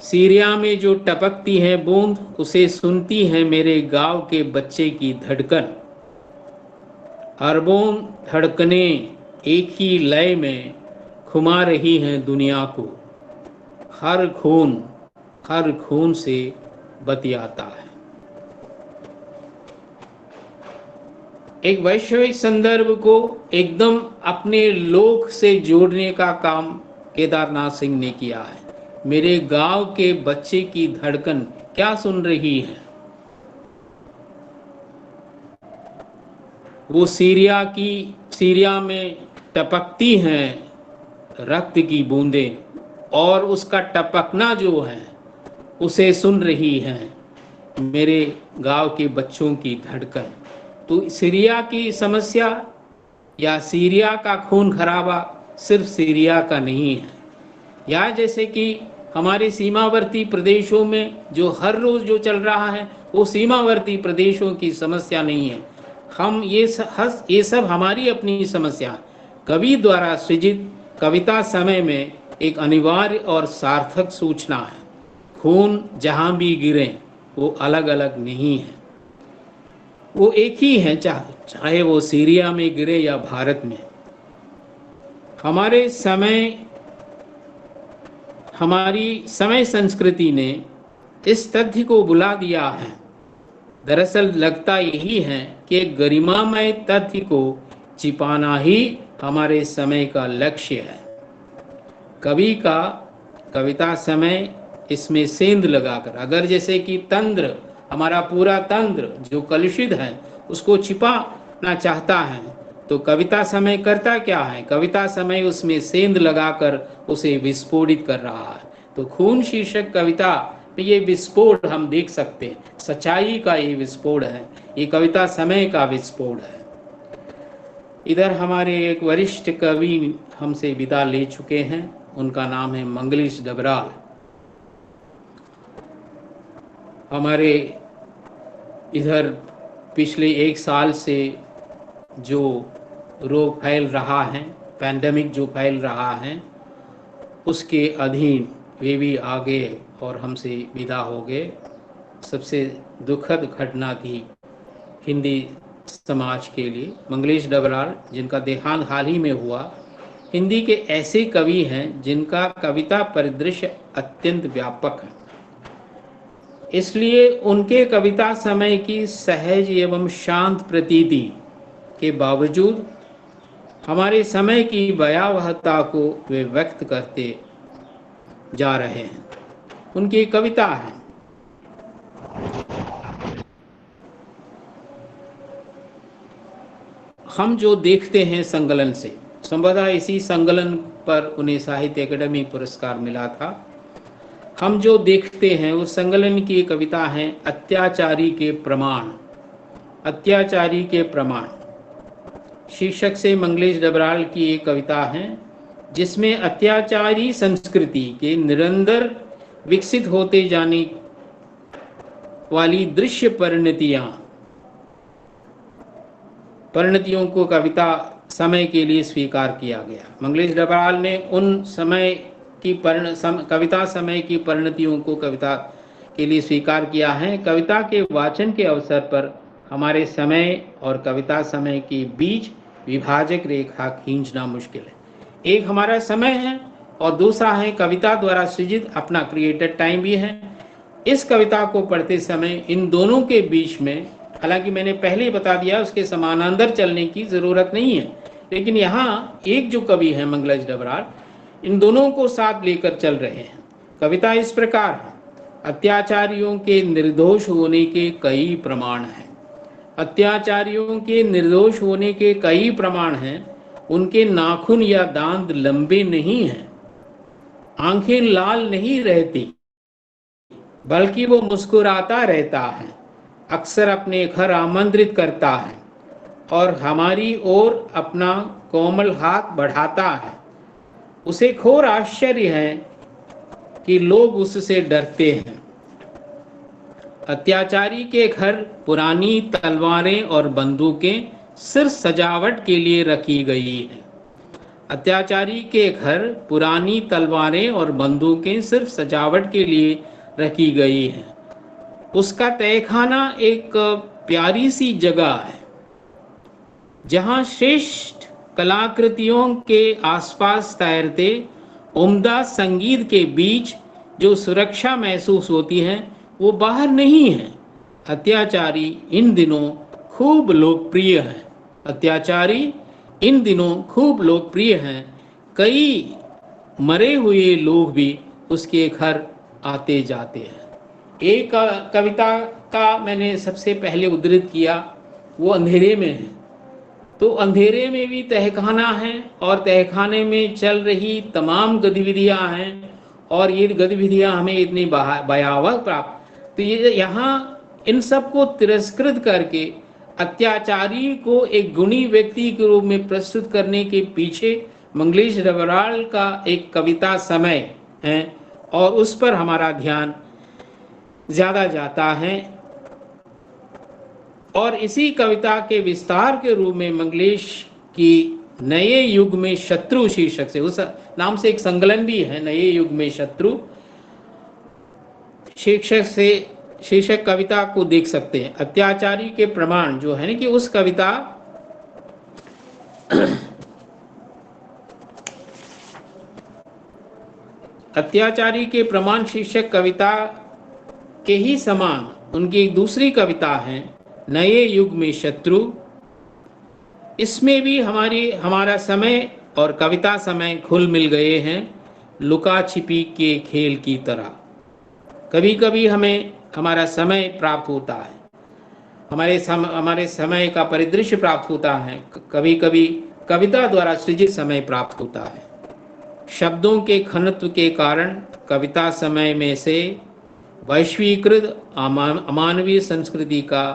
सीरिया में जो टपकती है बूंद, उसे सुनती है मेरे गांव के बच्चे की धड़कन। अरबों धड़कने एक ही लय में घुमा रही हैं दुनिया को। हर खून से बतियाता है। एक वैश्विक संदर्भ को एकदम अपने लोक से जोड़ने का काम केदारनाथ सिंह ने किया है। मेरे गांव के बच्चे की धड़कन क्या सुन रही है, वो सीरिया में टपकती हैं रक्त की बूंदें, और उसका टपकना जो है उसे सुन रही हैं मेरे गांव के बच्चों की धड़कन। तो सीरिया की समस्या या सीरिया का खून खराबा सिर्फ सीरिया का नहीं है, या जैसे कि हमारे सीमावर्ती प्रदेशों में जो हर रोज जो चल रहा है वो सीमावर्ती प्रदेशों की समस्या नहीं है। हम ये सब हमारी अपनी समस्या, कवि द्वारा सृजित कविता समय में एक अनिवार्य और सार्थक सूचना है। खून जहां भी गिरे वो अलग अलग नहीं है, वो एक ही है, चाहे वो सीरिया में गिरे या भारत में। हमारी समय संस्कृति ने इस तथ्य को बुला दिया है। दरअसल लगता यही है कि गरिमामय तथ्य को छिपाना ही हमारे समय का लक्ष्य है। कवि का कविता समय इसमें सेंध लगाकर, अगर जैसे कि तंत्र, हमारा पूरा तंत्र जो कलुषित है उसको छिपाना चाहता है, तो कविता समय करता क्या है, कविता समय उसमें सेंध लगाकर उसे विस्फोटित कर रहा है। तो खून शीर्षक कविता में ये विस्फोट हम देख सकते हैं, सच्चाई का ये विस्फोट है, ये कविता समय का विस्फोट है। इधर हमारे एक वरिष्ठ कवि हमसे विदा ले चुके हैं, उनका नाम है मंगलेश डबराल। हमारे इधर पिछले 1 साल से जो रोग फैल रहा है, पैंडेमिक जो फैल रहा है, उसके अधीन वे भी आ गए और हमसे विदा हो गए। सबसे दुखद घटना थी हिंदी समाज के लिए। मंगलेश डबराल, जिनका देहांत हाल ही में हुआ, हिंदी के ऐसे कवि हैं जिनका कविता परिदृश्य अत्यंत व्यापक है, इसलिए उनके कविता समय की सहज एवं शांत प्रतीति के बावजूद हमारे समय की भयावहता को वे व्यक्त करते जा रहे हैं। उनकी कविता है, हम जो देखते हैं संकलन से। संभवतः इसी संकलन पर उन्हें साहित्य अकादमी पुरस्कार मिला था। हम जो देखते हैं उस संकलन की कविता है अत्याचारी के प्रमाण। अत्याचारी के प्रमाण शीर्षक से मंगलेश डबराल की एक कविता है, जिसमें अत्याचारी संस्कृति के निरंतर विकसित होते जाने वाली दृश्य परिणतियों को कविता समय के लिए स्वीकार किया गया। मंगलेश डबराल ने उन समय की कविता समय की परिणतियों को कविता के लिए स्वीकार किया है। कविता के वाचन के अवसर पर हमारे समय और कविता समय के बीच विभाजक रेखा खींचना मुश्किल है। एक हमारा समय है और दूसरा है कविता द्वारा सृजित अपना क्रिएटेड टाइम भी है। इस कविता को पढ़ते समय इन दोनों के बीच में, हालांकि मैंने पहले ही बता दिया उसके समानांतर चलने की जरूरत नहीं है, लेकिन यहाँ एक जो कवि है मंगलेश डबराल, इन दोनों को साथ लेकर चल रहे हैं। कविता इस प्रकार है, अत्याचारियों के निर्दोष होने के कई प्रमाण हैं। अत्याचारियों के निर्दोष होने के कई प्रमाण हैं। उनके नाखून या दांत लंबे नहीं हैं, आंखें लाल नहीं रहती, बल्कि वो मुस्कुराता रहता है, अक्सर अपने घर आमंत्रित करता है और हमारी ओर अपना कोमल हाथ बढ़ाता है। उसे घोर आश्चर्य है कि लोग उससे डरते हैं। अत्याचारी के घर पुरानी तलवारें और बंदूकें सिर्फ सजावट के लिए रखी गई हैं। अत्याचारी के घर पुरानी तलवारें और बंदूकें सिर्फ सजावट के लिए रखी गई हैं। उसका तहखाना एक प्यारी सी जगह है, जहां श्रेष्ठ कलाकृतियों के आसपास तैरते उम्दा संगीत के बीच जो सुरक्षा महसूस होती है वो बाहर नहीं है। अत्याचारी इन दिनों खूब लोकप्रिय है। अत्याचारी इन दिनों खूब लोकप्रिय हैं। कई मरे हुए लोग भी उसके घर आते जाते हैं। एक कविता का मैंने सबसे पहले उद्धृत किया, वो अंधेरे में है। तो अंधेरे में भी तहखाना है और तहखाने में चल रही तमाम गतिविधियां हैं और ये गतिविधियां हमें इतनी भयावह प्राप्त, तो ये यहाँ इन सब को तिरस्कृत करके अत्याचारी को एक गुणी व्यक्ति के रूप में प्रस्तुत करने के पीछे मंगलेश डबराल का एक कविता समय है और उस पर हमारा ध्यान ज्यादा जाता है। और इसी कविता के विस्तार के रूप में मंगलेश की नए युग में शत्रु शीर्षक से, उस नाम से एक संकलन भी है, नए युग में शत्रु शीर्षक कविता को देख सकते हैं। अत्याचारी के प्रमाण जो है ना, कि उस कविता अत्याचारी के प्रमाण शीर्षक कविता के ही समान उनकी एक दूसरी कविता है, नए युग में शत्रु। इसमें भी हमारा समय और कविता समय घुल मिल गए हैं, लुका छिपी के खेल की तरह। कभी कभी हमें हमारा समय प्राप्त होता है, हमारे समय का परिदृश्य प्राप्त होता है, कभी कभी कविता द्वारा सृजित समय प्राप्त होता है। शब्दों के घनत्व के कारण कविता समय में से वैश्वीकृत अमानवीय संस्कृति का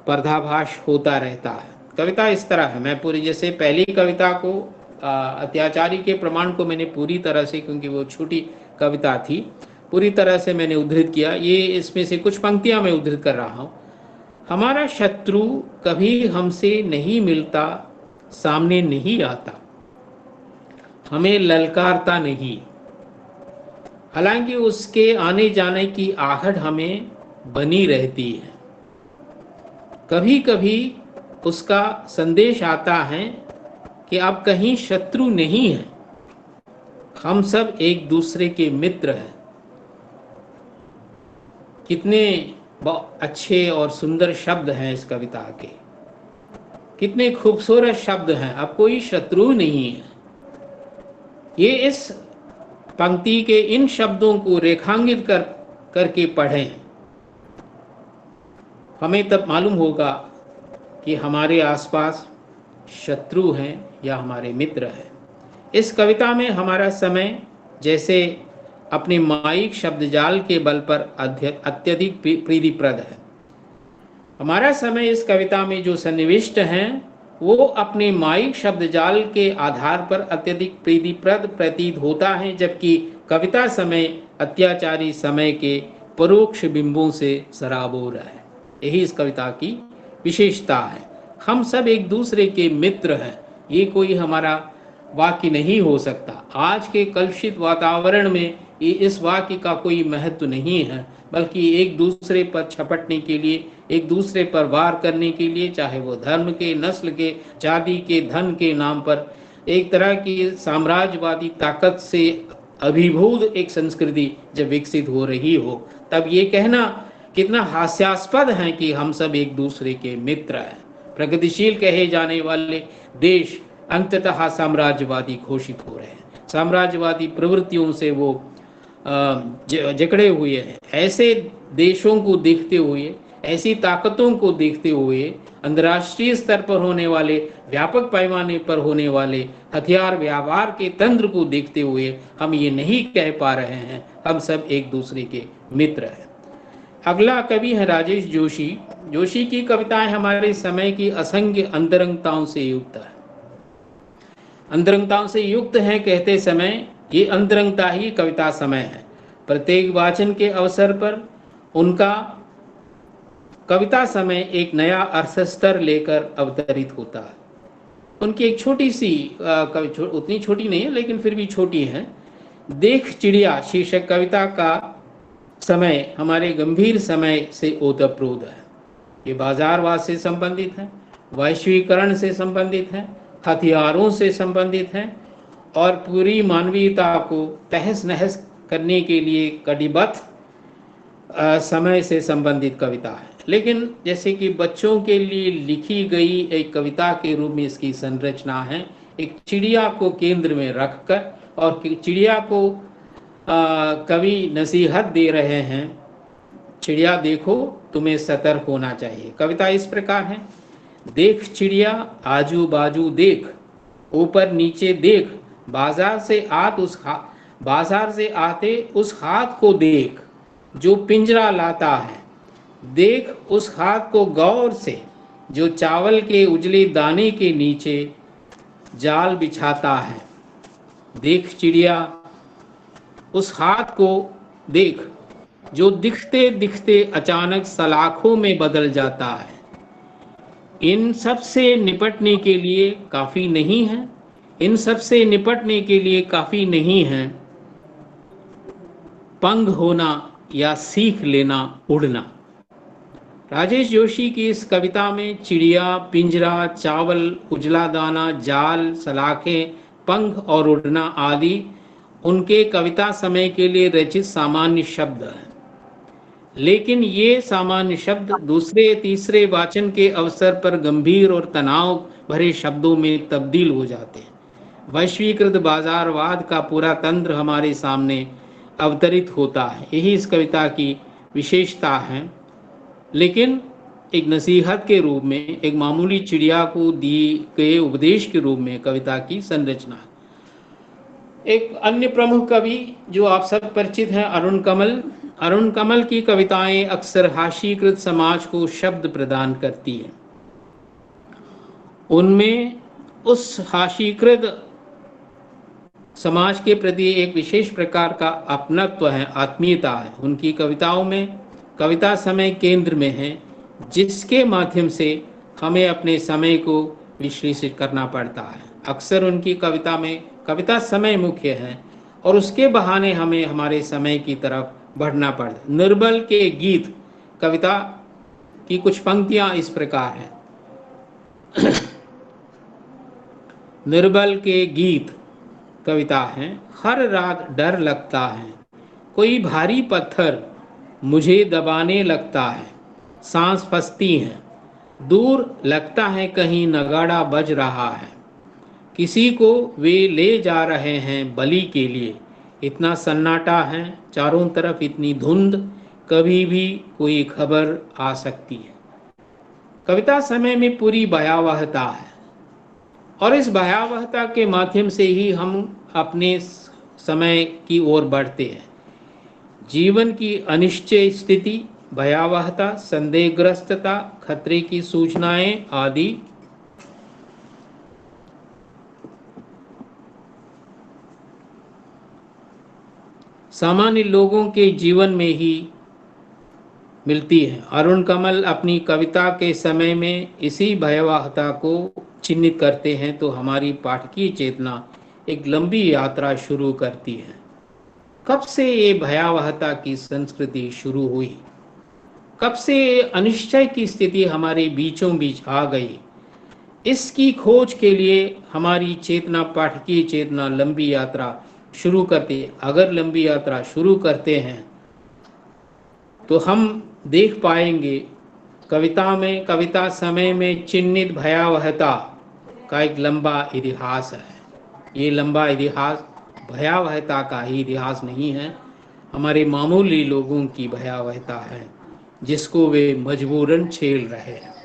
पर्दाभास होता रहता है। कविता इस तरह है, मैं पूरी, जैसे पहली कविता को अत्याचारी के प्रमाण को मैंने पूरी तरह से, क्योंकि वो छोटी कविता थी, पूरी तरह से मैंने उद्धृत किया। ये इसमें से कुछ पंक्तियां मैं उद्धृत कर रहा हूँ। हमारा शत्रु कभी हमसे नहीं मिलता, सामने नहीं आता, हमें ललकारता नहीं, हालांकि उसके आने जाने की आहट हमें बनी रहती है। कभी कभी उसका संदेश आता है कि अब कहीं शत्रु नहीं है, हम सब एक दूसरे के मित्र हैं। कितने अच्छे और सुंदर शब्द हैं इस कविता के, कितने खूबसूरत शब्द हैं। अब कोई शत्रु नहीं है। ये इस पंक्ति के इन शब्दों को रेखांकित करके पढ़ें, हमें तब मालूम होगा कि हमारे आसपास शत्रु हैं या हमारे मित्र हैं। इस कविता में हमारा समय जैसे अपने माइक शब्दजाल के बल पर अत्यधिक प्रीतिप्रद है। हमारा समय इस कविता में जो सन्निविष्ट हैं वो अपने माइक शब्दजाल के आधार पर अत्यधिक प्रीतिप्रद प्रतीत होता है, जबकि कविता समय अत्याचारी समय के परोक्ष बिंबों से सराबोर है। यही इस कविता की विशेषता है। हम सब एक दूसरे के मित्र हैं, ये कोई हमारा वाक्य नहीं हो सकता। आज के कलुषित वातावरण में ये इस वाक्य का कोई महत्व नहीं है, बल्कि एक दूसरे पर छपटने के लिए, एक दूसरे पर वार करने के लिए, चाहे वो धर्म के, नस्ल के, जाति के, धन के नाम पर, एक तरह की साम्राज्यवादी ताकत से अभिभूत एक संस्कृति जब विकसित हो रही हो, तब ये कहना कितना हास्यास्पद है कि हम सब एक दूसरे के मित्र हैं। प्रगतिशील कहे जाने वाले देश अंततः साम्राज्यवादी घोषित हो रहे हैं, साम्राज्यवादी प्रवृत्तियों से वो जकड़े हुए हैं। ऐसे देशों को देखते हुए, ऐसी ताकतों को देखते हुए, अंतर्राष्ट्रीय स्तर पर होने वाले, व्यापक पैमाने पर होने वाले हथियार व्यवहार के तंत्र को देखते हुए हम ये नहीं कह पा रहे हैं हम सब एक दूसरे के मित्र हैं। अगला कवि है राजेश जोशी। जोशी की कविताएं हमारे समय की असंख्य अंतरंगताओं से युक्त है। अंतरंगताओं से युक्त है कहते समय ये अंतरंगता ही कविता समय है। प्रत्येक वाचन के अवसर पर उनका कविता समय एक नया अर्थ स्तर लेकर अवतरित होता है। उनकी एक छोटी सी उतनी छोटी नहीं है लेकिन फिर भी छोटी है, देख चिड़िया शीर्षक कविता का समय हमारे गंभीर समय से ओतप्रोत है। ये बाजारवाद से संबंधित है, वैश्वीकरण से संबंधित है, हथियारों से संबंधित है और पूरी मानवीयता को तहस नहस करने के लिए कटिबद्ध समय से संबंधित कविता है। लेकिन जैसे कि बच्चों के लिए लिखी गई एक कविता के रूप में इसकी संरचना है। एक चिड़िया को केंद्र में रखकर और चिड़िया को कवि नसीहत दे रहे हैं, चिड़िया देखो तुम्हें सतर्क होना चाहिए। कविता इस प्रकार है, देख चिड़िया आजू बाजू देख, ऊपर नीचे देख, बाजार से आते उस हाथ को देख जो पिंजरा लाता है, देख उस हाथ को गौर से जो चावल के उजले दाने के नीचे जाल बिछाता है। देख चिड़िया उस हाथ को देख जो दिखते दिखते अचानक सलाखों में बदल जाता है। इन सब से निपटने के लिए काफी नहीं है, इन सब से निपटने के लिए काफी नहीं है पंख होना या सीख लेना उड़ना। राजेश जोशी की इस कविता में चिड़िया, पिंजरा, चावल, उजला दाना, जाल, सलाखें, पंख और उड़ना आदि उनके कविता समय के लिए रचित सामान्य शब्द हैं। लेकिन ये सामान्य शब्द दूसरे तीसरे वाचन के अवसर पर गंभीर और तनाव भरे शब्दों में तब्दील हो जाते हैं। वैश्वीकृत बाजारवाद का पूरा तंत्र हमारे सामने अवतरित होता है, यही इस कविता की विशेषता है। लेकिन एक नसीहत के रूप में, एक मामूली चिड़िया को दिए गए उपदेश के रूप में कविता की संरचना है। एक अन्य प्रमुख कवि जो आप सब परिचित हैं, अरुण कमल। अरुण कमल की कविताएं अक्सर हाशीकृत समाज को शब्द प्रदान करती हैं। उनमें उस हाशीकृत समाज के प्रति एक विशेष प्रकार का अपनत्व है, आत्मीयता है। उनकी कविताओं में कविता समय केंद्र में है, जिसके माध्यम से हमें अपने समय को विश्लेषित करना पड़ता है। अक्सर उनकी कविता में कविता समय मुख्य है और उसके बहाने हमें हमारे समय की तरफ बढ़ना पड़ता है। निर्बल के गीत कविता की कुछ पंक्तियां इस प्रकार हैं। निर्बल के गीत कविता है, हर रात डर लगता है, कोई भारी पत्थर मुझे दबाने लगता है, सांस फंसती है, दूर लगता है कहीं नगाड़ा बज रहा है, किसी को वे ले जा रहे हैं बलि के लिए, इतना सन्नाटा है, चारों तरफ इतनी धुंध, कभी भी कोई खबर आ सकती है। कविता समय में पूरी भयावहता है और इस भयावहता के माध्यम से ही हम अपने समय की ओर बढ़ते हैं। जीवन की अनिश्चय स्थिति, भयावहता, संदेहग्रस्तता, खतरे की सूचनाएं आदि सामान्य लोगों के जीवन में ही मिलती है। अरुण कमल अपनी कविता के समय में इसी भयावहता को चिन्हित करते हैं, तो हमारी पाठकीय चेतना एक लंबी यात्रा शुरू करती है। कब से ये भयावहता की संस्कृति शुरू हुई, कब से अनिश्चय की स्थिति हमारे बीचों बीच आ गई, इसकी खोज के लिए हमारी चेतना, पाठकीय चेतना लंबी यात्रा शुरू करती है। अगर लंबी यात्रा शुरू करते हैं तो हम देख पाएंगे कविता में, कविता समय में चिन्हित भयावहता का एक लंबा इतिहास है। ये लंबा इतिहास भयावहता का ही इतिहास नहीं है, हमारे मामूली लोगों की भयावहता है जिसको वे मजबूरन झेल रहे हैं।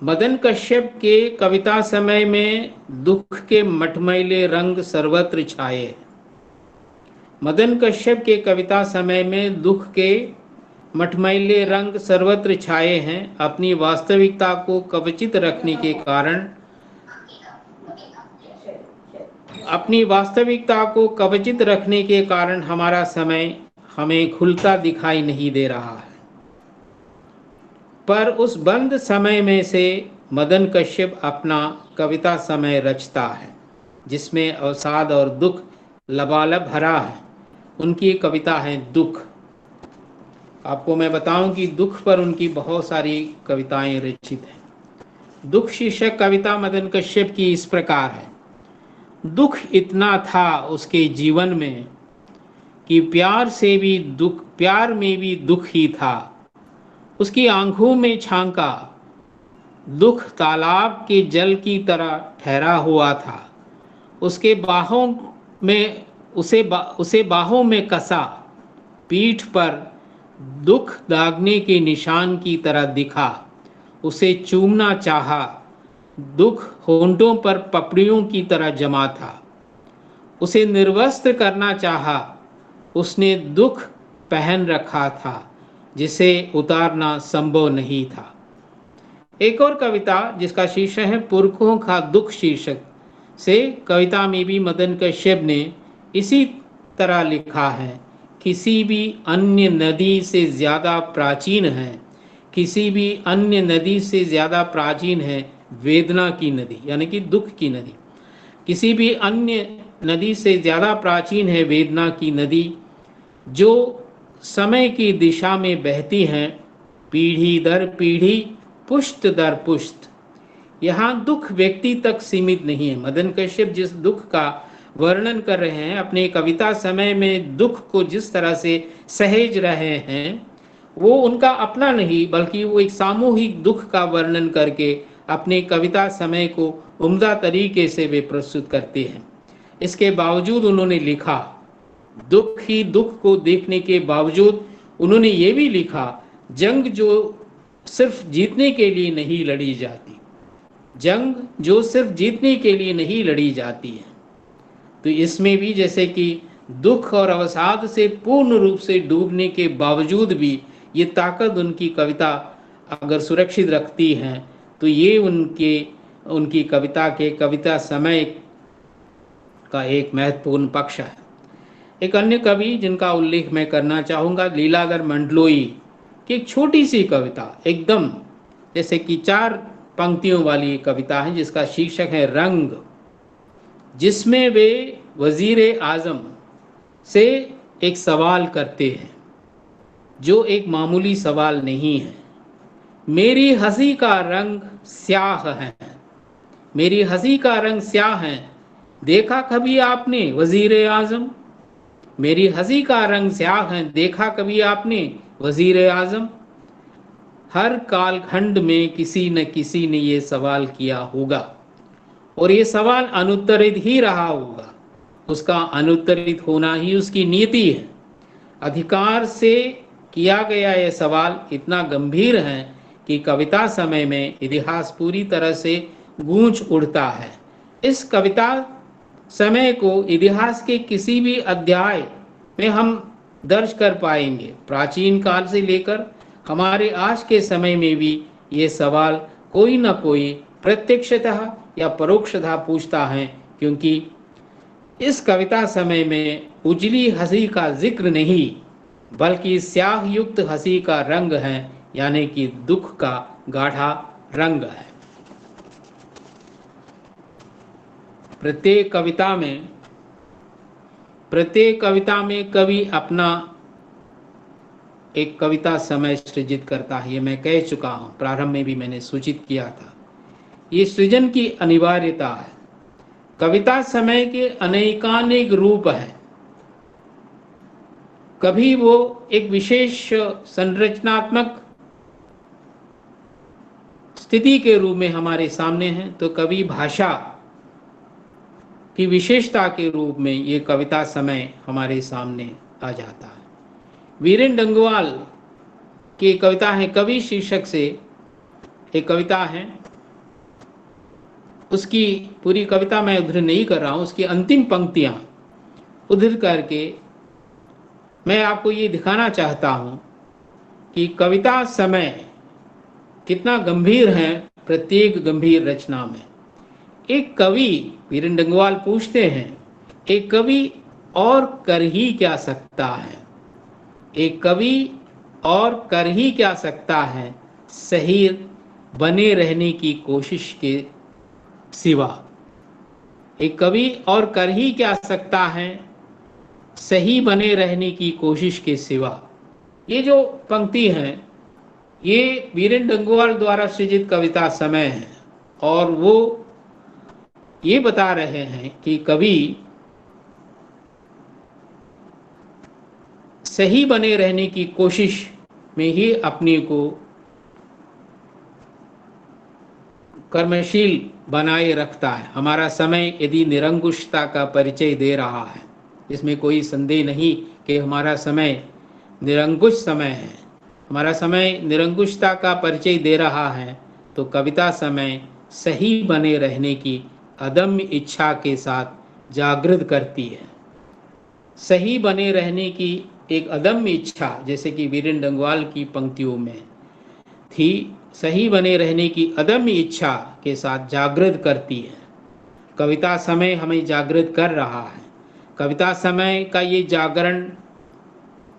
मदन कश्यप के कविता समय में दुख के मटमैले रंग सर्वत्र छाए। मदन कश्यप के कविता समय में दुख के मटमैले रंग सर्वत्र छाए हैं। अपनी वास्तविकता को कवचित रखने के कारण, हमारा समय हमें खुलता दिखाई नहीं दे रहा है। पर उस बंद समय में से मदन कश्यप अपना कविता समय रचता है जिसमें अवसाद और दुख लबालब भरा है। उनकी कविता है दुख। आपको मैं बताऊं कि दुख पर उनकी बहुत सारी कविताएं रचित हैं। दुख शीर्षक कविता मदन कश्यप की इस प्रकार है। दुख इतना था उसके जीवन में कि प्यार में भी दुख ही था। उसकी आंखों में झांका दुख तालाब के जल की तरह ठहरा हुआ था। उसके बाहों में उसे बाहों में कसा, पीठ पर दुख दागने के निशान की तरह दिखा। उसे चूमना चाहा, दुख होंठों पर पपड़ियों की तरह जमा था। उसे निर्वस्त्र करना चाहा, उसने दुख पहन रखा था जिसे उतारना संभव नहीं था। एक और कविता जिसका शीर्षक है पुरखों का दुख शीर्षक से कविता में भी मदन कश्यप ने इसी तरह लिखा है। किसी भी अन्य नदी से ज़्यादा प्राचीन है, किसी भी अन्य नदी से ज़्यादा प्राचीन है वेदना की नदी, यानी कि दुख की नदी। किसी भी अन्य नदी से ज़्यादा प्राचीन है वेदना की नदी, जो समय की दिशा में बहती हैं पीढ़ी दर पीढ़ी, पुश्त दर पुश्त। यहाँ दुख व्यक्ति तक सीमित नहीं है। मदन कश्यप जिस दुख का वर्णन कर रहे हैं, अपने कविता समय में दुख को जिस तरह से सहेज रहे हैं, वो उनका अपना नहीं बल्कि वो एक सामूहिक दुख का वर्णन करके अपने कविता समय को उम्दा तरीके से वे प्रस्तुत करते हैं। इसके बावजूद उन्होंने लिखा, दुख ही दुख को देखने के बावजूद उन्होंने ये भी लिखा, जंग जो सिर्फ जीतने के लिए नहीं लड़ी जाती, जंग जो सिर्फ जीतने के लिए नहीं लड़ी जाती है। तो इसमें भी जैसे कि दुख और अवसाद से पूर्ण रूप से डूबने के बावजूद भी ये ताकत उनकी कविता अगर सुरक्षित रखती है, तो ये उनकी कविता के कविता समय का एक महत्वपूर्ण पक्ष है। एक अन्य कवि जिनका उल्लेख मैं करना चाहूँगा, लीलाधर मंडलोई की एक छोटी सी कविता, एकदम जैसे कि 4 पंक्तियों वाली कविता है जिसका शीर्षक है रंग, जिसमें वे वजीर आजम से एक सवाल करते हैं जो एक मामूली सवाल नहीं है। मेरी हंसी का रंग स्याह है, मेरी हंसी का रंग स्याह है, देखा कभी आपने वजीर आजम? मेरी हंसी का रंग स्याह है, देखा कभी आपने वजीर आजम? हर कालखंड में किसी न किसी ने ये सवाल किया होगा और ये सवाल अनुत्तरित ही रहा होगा। उसका अनुत्तरित होना ही उसकी नीति है। अधिकार से किया गया ये सवाल इतना गंभीर है कि कविता समय में इतिहास पूरी तरह से गूंज उठता है। इस कविता समय को इतिहास के किसी भी अध्याय में हम दर्ज कर पाएंगे। प्राचीन काल से लेकर हमारे आज के समय में भी ये सवाल कोई ना कोई प्रत्यक्षतः या परोक्षतः पूछता है, क्योंकि इस कविता समय में उजली हंसी का जिक्र नहीं बल्कि स्याह युक्त हंसी का रंग है, यानी कि दुख का गाढ़ा रंग है। प्रत्येक कविता में कवि अपना एक कविता समय सृजित करता है। ये मैं कह चुका हूँ, प्रारंभ में भी मैंने सूचित किया था। ये सृजन की अनिवार्यता है। कविता समय के अनेकानेक रूप हैं। कभी वो एक विशेष संरचनात्मक स्थिति के रूप में हमारे सामने है, तो कभी भाषा की विशेषता के रूप में ये कविता समय हमारे सामने आ जाता है। वीरेंद्र डंगवाल की कविता है कवि शीर्षक से एक कविता है। उसकी पूरी कविता मैं उद्धृत नहीं कर रहा हूँ, उसकी अंतिम पंक्तियाँ उद्धृत करके मैं आपको ये दिखाना चाहता हूँ कि कविता समय कितना गंभीर है प्रत्येक गंभीर रचना में। एक कवि, वीरेंद्र डंगवाल पूछते हैं, एक कवि और कर ही क्या सकता है? एक कवि और कर ही क्या सकता है सही बने रहने की कोशिश के सिवा? एक कवि और कर ही क्या सकता है सही बने रहने की कोशिश के सिवा? ये जो पंक्ति है ये वीरेंद्र डंगवाल द्वारा सृजित कविता समय है और वो ये बता रहे हैं कि कवि सही बने रहने की कोशिश में ही अपने को कर्मशील बनाए रखता है। हमारा समय यदि निरंकुशता का परिचय दे रहा है, इसमें कोई संदेह नहीं कि हमारा समय निरंकुश समय है, हमारा समय निरंकुशता का परिचय दे रहा है, तो कविता समय सही बने रहने की अदम्य इच्छा के साथ जागृत करती है। सही बने रहने की एक अदम्य इच्छा, जैसे कि वीरेंद्र डंगवाल की पंक्तियों में थी, सही बने रहने की अदम्य इच्छा के साथ जागृत करती है। कविता समय हमें जागृत कर रहा है। कविता समय का ये जागरण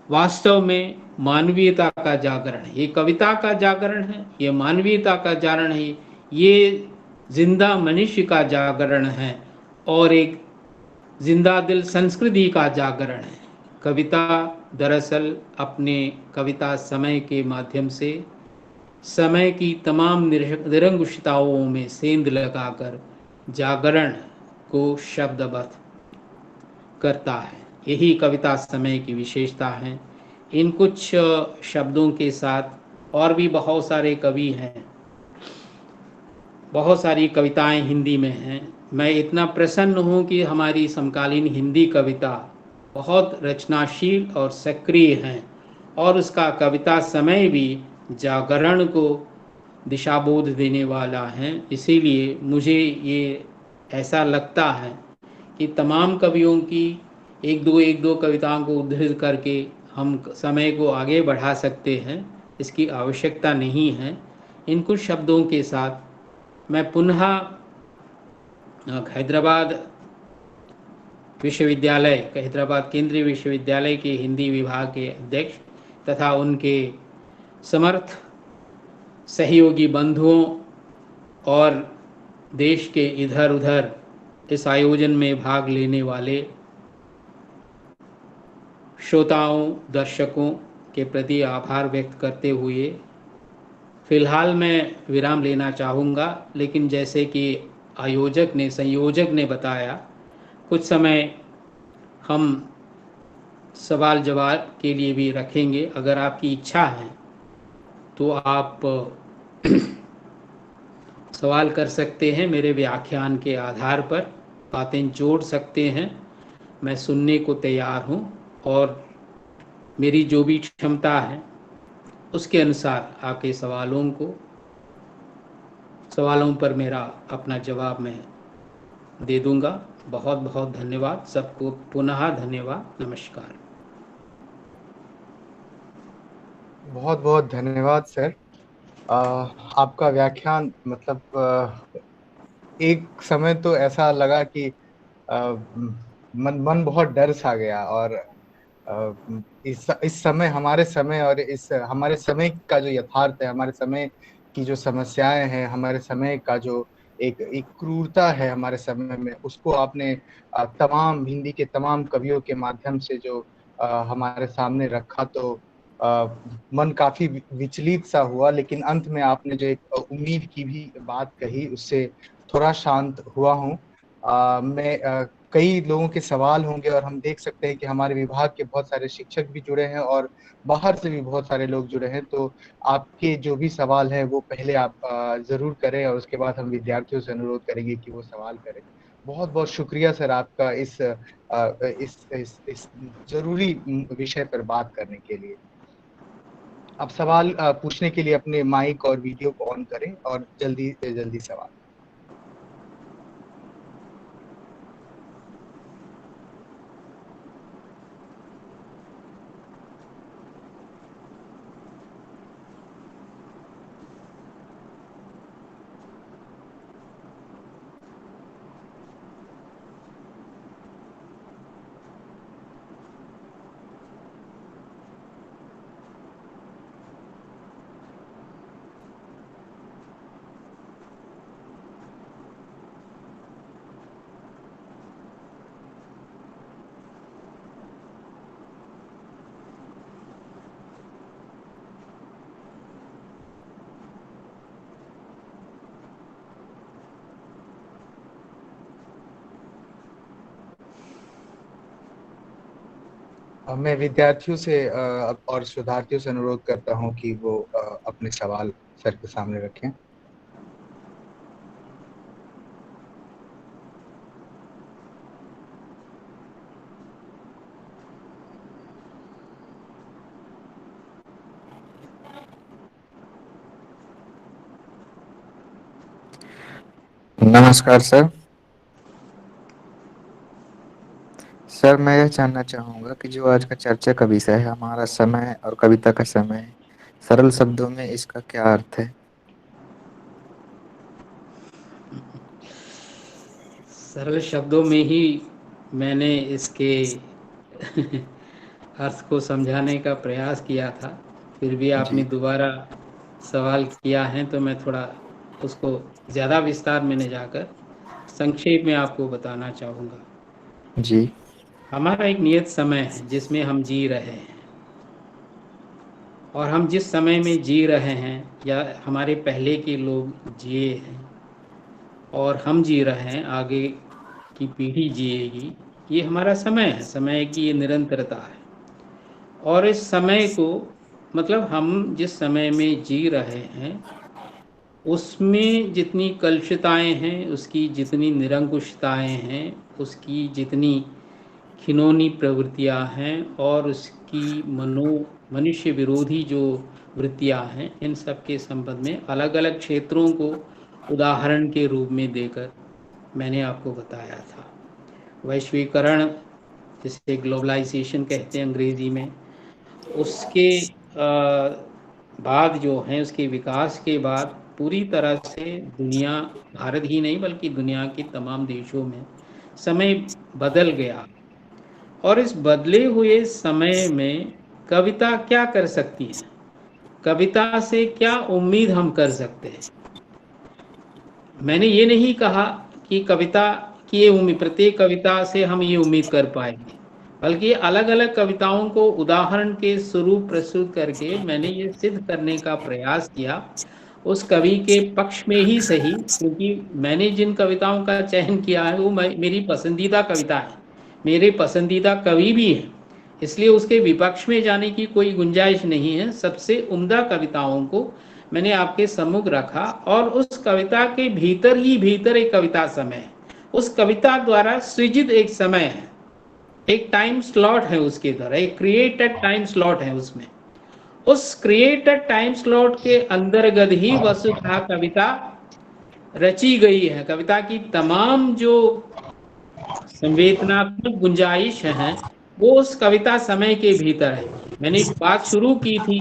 वास्तव में मानवीयता का जागरण है। ये कविता का जागरण है, ये मानवीयता का जागरण है, ये जिंदा मनुष्य का जागरण है और एक जिंदा दिल संस्कृति का जागरण है। कविता दरअसल अपने कविता समय के माध्यम से समय की तमाम निरंकुशताओं में सेंध लगाकर जागरण को शब्दबद्ध करता है। यही कविता समय की विशेषता है। इन कुछ शब्दों के साथ और भी बहुत सारे कवि हैं, बहुत सारी कविताएं हिंदी में हैं। मैं इतना प्रसन्न हूँ कि हमारी समकालीन हिंदी कविता बहुत रचनाशील और सक्रिय हैं और उसका कविता समय भी जागरण को दिशाबोध देने वाला है। इसीलिए मुझे ये ऐसा लगता है कि तमाम कवियों की एक दो कविताओं को उद्धृत करके हम समय को आगे बढ़ा सकते हैं, इसकी आवश्यकता नहीं है। इन कुछ शब्दों के साथ मैं पुनः हैदराबाद विश्वविद्यालय, हैदराबाद केंद्रीय विश्वविद्यालय के हिंदी विभाग के अध्यक्ष तथा उनके समर्थ सहयोगी बंधुओं और देश के इधर उधर इस आयोजन में भाग लेने वाले श्रोताओं, दर्शकों के प्रति आभार व्यक्त करते हुए फिलहाल मैं विराम लेना चाहूँगा। लेकिन जैसे कि संयोजक ने बताया, कुछ समय हम सवाल जवाब के लिए भी रखेंगे। अगर आपकी इच्छा है तो आप सवाल कर सकते हैं, मेरे व्याख्यान के आधार पर बातें जोड़ सकते हैं। मैं सुनने को तैयार हूँ और मेरी जो भी क्षमता है उसके अनुसार आपके सवालों पर मेरा अपना जवाब मैं दे दूंगा। बहुत बहुत धन्यवाद सबको, पुनः धन्यवाद, नमस्कार। बहुत बहुत धन्यवाद सर। आपका व्याख्यान मतलब एक समय तो ऐसा लगा कि मन मन बहुत डर सा गया। और इस समय, हमारे समय और इस हमारे समय का जो यथार्थ है, हमारे समय की जो समस्याएं हैं, हमारे समय का जो एक एक क्रूरता है हमारे समय में, उसको आपने तमाम हिंदी के तमाम कवियों के माध्यम से जो हमारे सामने रखा, तो मन काफी विचलित सा हुआ। लेकिन अंत में आपने जो एक उम्मीद की भी बात कही, उससे थोड़ा शांत हुआ हूँ। मैं कई लोगों के सवाल होंगे और हम देख सकते हैं कि हमारे विभाग के बहुत सारे शिक्षक भी जुड़े हैं और बाहर से भी बहुत सारे लोग जुड़े हैं। तो आपके जो भी सवाल है वो पहले आप जरूर करें और उसके बाद हम विद्यार्थियों से अनुरोध करेंगे कि वो सवाल करें। बहुत बहुत शुक्रिया सर आपका इस जरूरी विषय पर बात करने के लिए। आप सवाल पूछने के लिए अपने माइक और वीडियो को ऑन करें और जल्दी से जल्दी सवाल। मैं विद्यार्थियों से और शोधार्थियों से अनुरोध करता हूं कि वो अपने सवाल सर के सामने रखें। नमस्कार सर। सर, मैं यह जानना चाहूँगा कि जो आज का चर्चा का विषय है हमारा समय और कविता का समय, सरल शब्दों में इसका क्या अर्थ है? सरल शब्दों में ही मैंने इसके अर्थ को समझाने का प्रयास किया था, फिर भी आपने जी दोबारा सवाल किया है तो मैं थोड़ा उसको ज़्यादा विस्तार में न जाकर संक्षेप में आपको बताना चाहूँगा। जी हमारा एक नियत समय है जिसमें हम जी रहे हैं, और हम जिस समय में जी रहे हैं या हमारे पहले के लोग जिए हैं और हम जी रहे हैं, आगे की पीढ़ी जिएगी, ये हमारा समय है। समय की ये निरंतरता है। और इस समय को मतलब हम जिस समय में जी रहे हैं उसमें जितनी कलुषताएं हैं, उसकी जितनी निरंकुशताएं हैं, उसकी जितनी खिनौनी प्रवृत्तियां हैं और उसकी मनुष्य विरोधी जो वृत्तियां हैं, इन सब के संबंध में अलग अलग क्षेत्रों को उदाहरण के रूप में देकर मैंने आपको बताया था। वैश्वीकरण, जिसे ग्लोबलाइजेशन कहते हैं अंग्रेजी में, उसके बाद जो है, उसके विकास के बाद पूरी तरह से दुनिया, भारत ही नहीं बल्कि दुनिया के तमाम देशों में समय बदल गया। और इस बदले हुए समय में कविता क्या कर सकती है, कविता से क्या उम्मीद हम कर सकते हैं। मैंने ये नहीं कहा कि कविता की ये उम्मीद, प्रत्येक कविता से हम ये उम्मीद कर पाएंगे, बल्कि अलग अलग कविताओं को उदाहरण के स्वरूप प्रस्तुत करके मैंने ये सिद्ध करने का प्रयास किया, उस कवि के पक्ष में ही सही, क्योंकि मैंने जिन कविताओं का चयन किया है वो मेरी पसंदीदा कविता है, मेरे पसंदीदा कवि भी हैं, इसलिए उसके विपक्ष में जाने की कोई गुंजाइश नहीं है। सबसे उम्दा कविताओं को मैंने आपके सम्मुख रखा, और उस कविता के भीतर ही भीतर एक कविता समय है, उस कविता द्वारा सृजित एक समय है, एक टाइम स्लॉट है उसके द्वारा, एक क्रिएटेड टाइम स्लॉट है उसमें। उस क्रिएटेड टाइम स्लॉट के अंतर्गत ही वसुधा कविता रची गई है। कविता की तमाम जो संवेदनात्मक गुंजाइश है वो उस कविता समय के भीतर है। मैंने बात शुरू की थी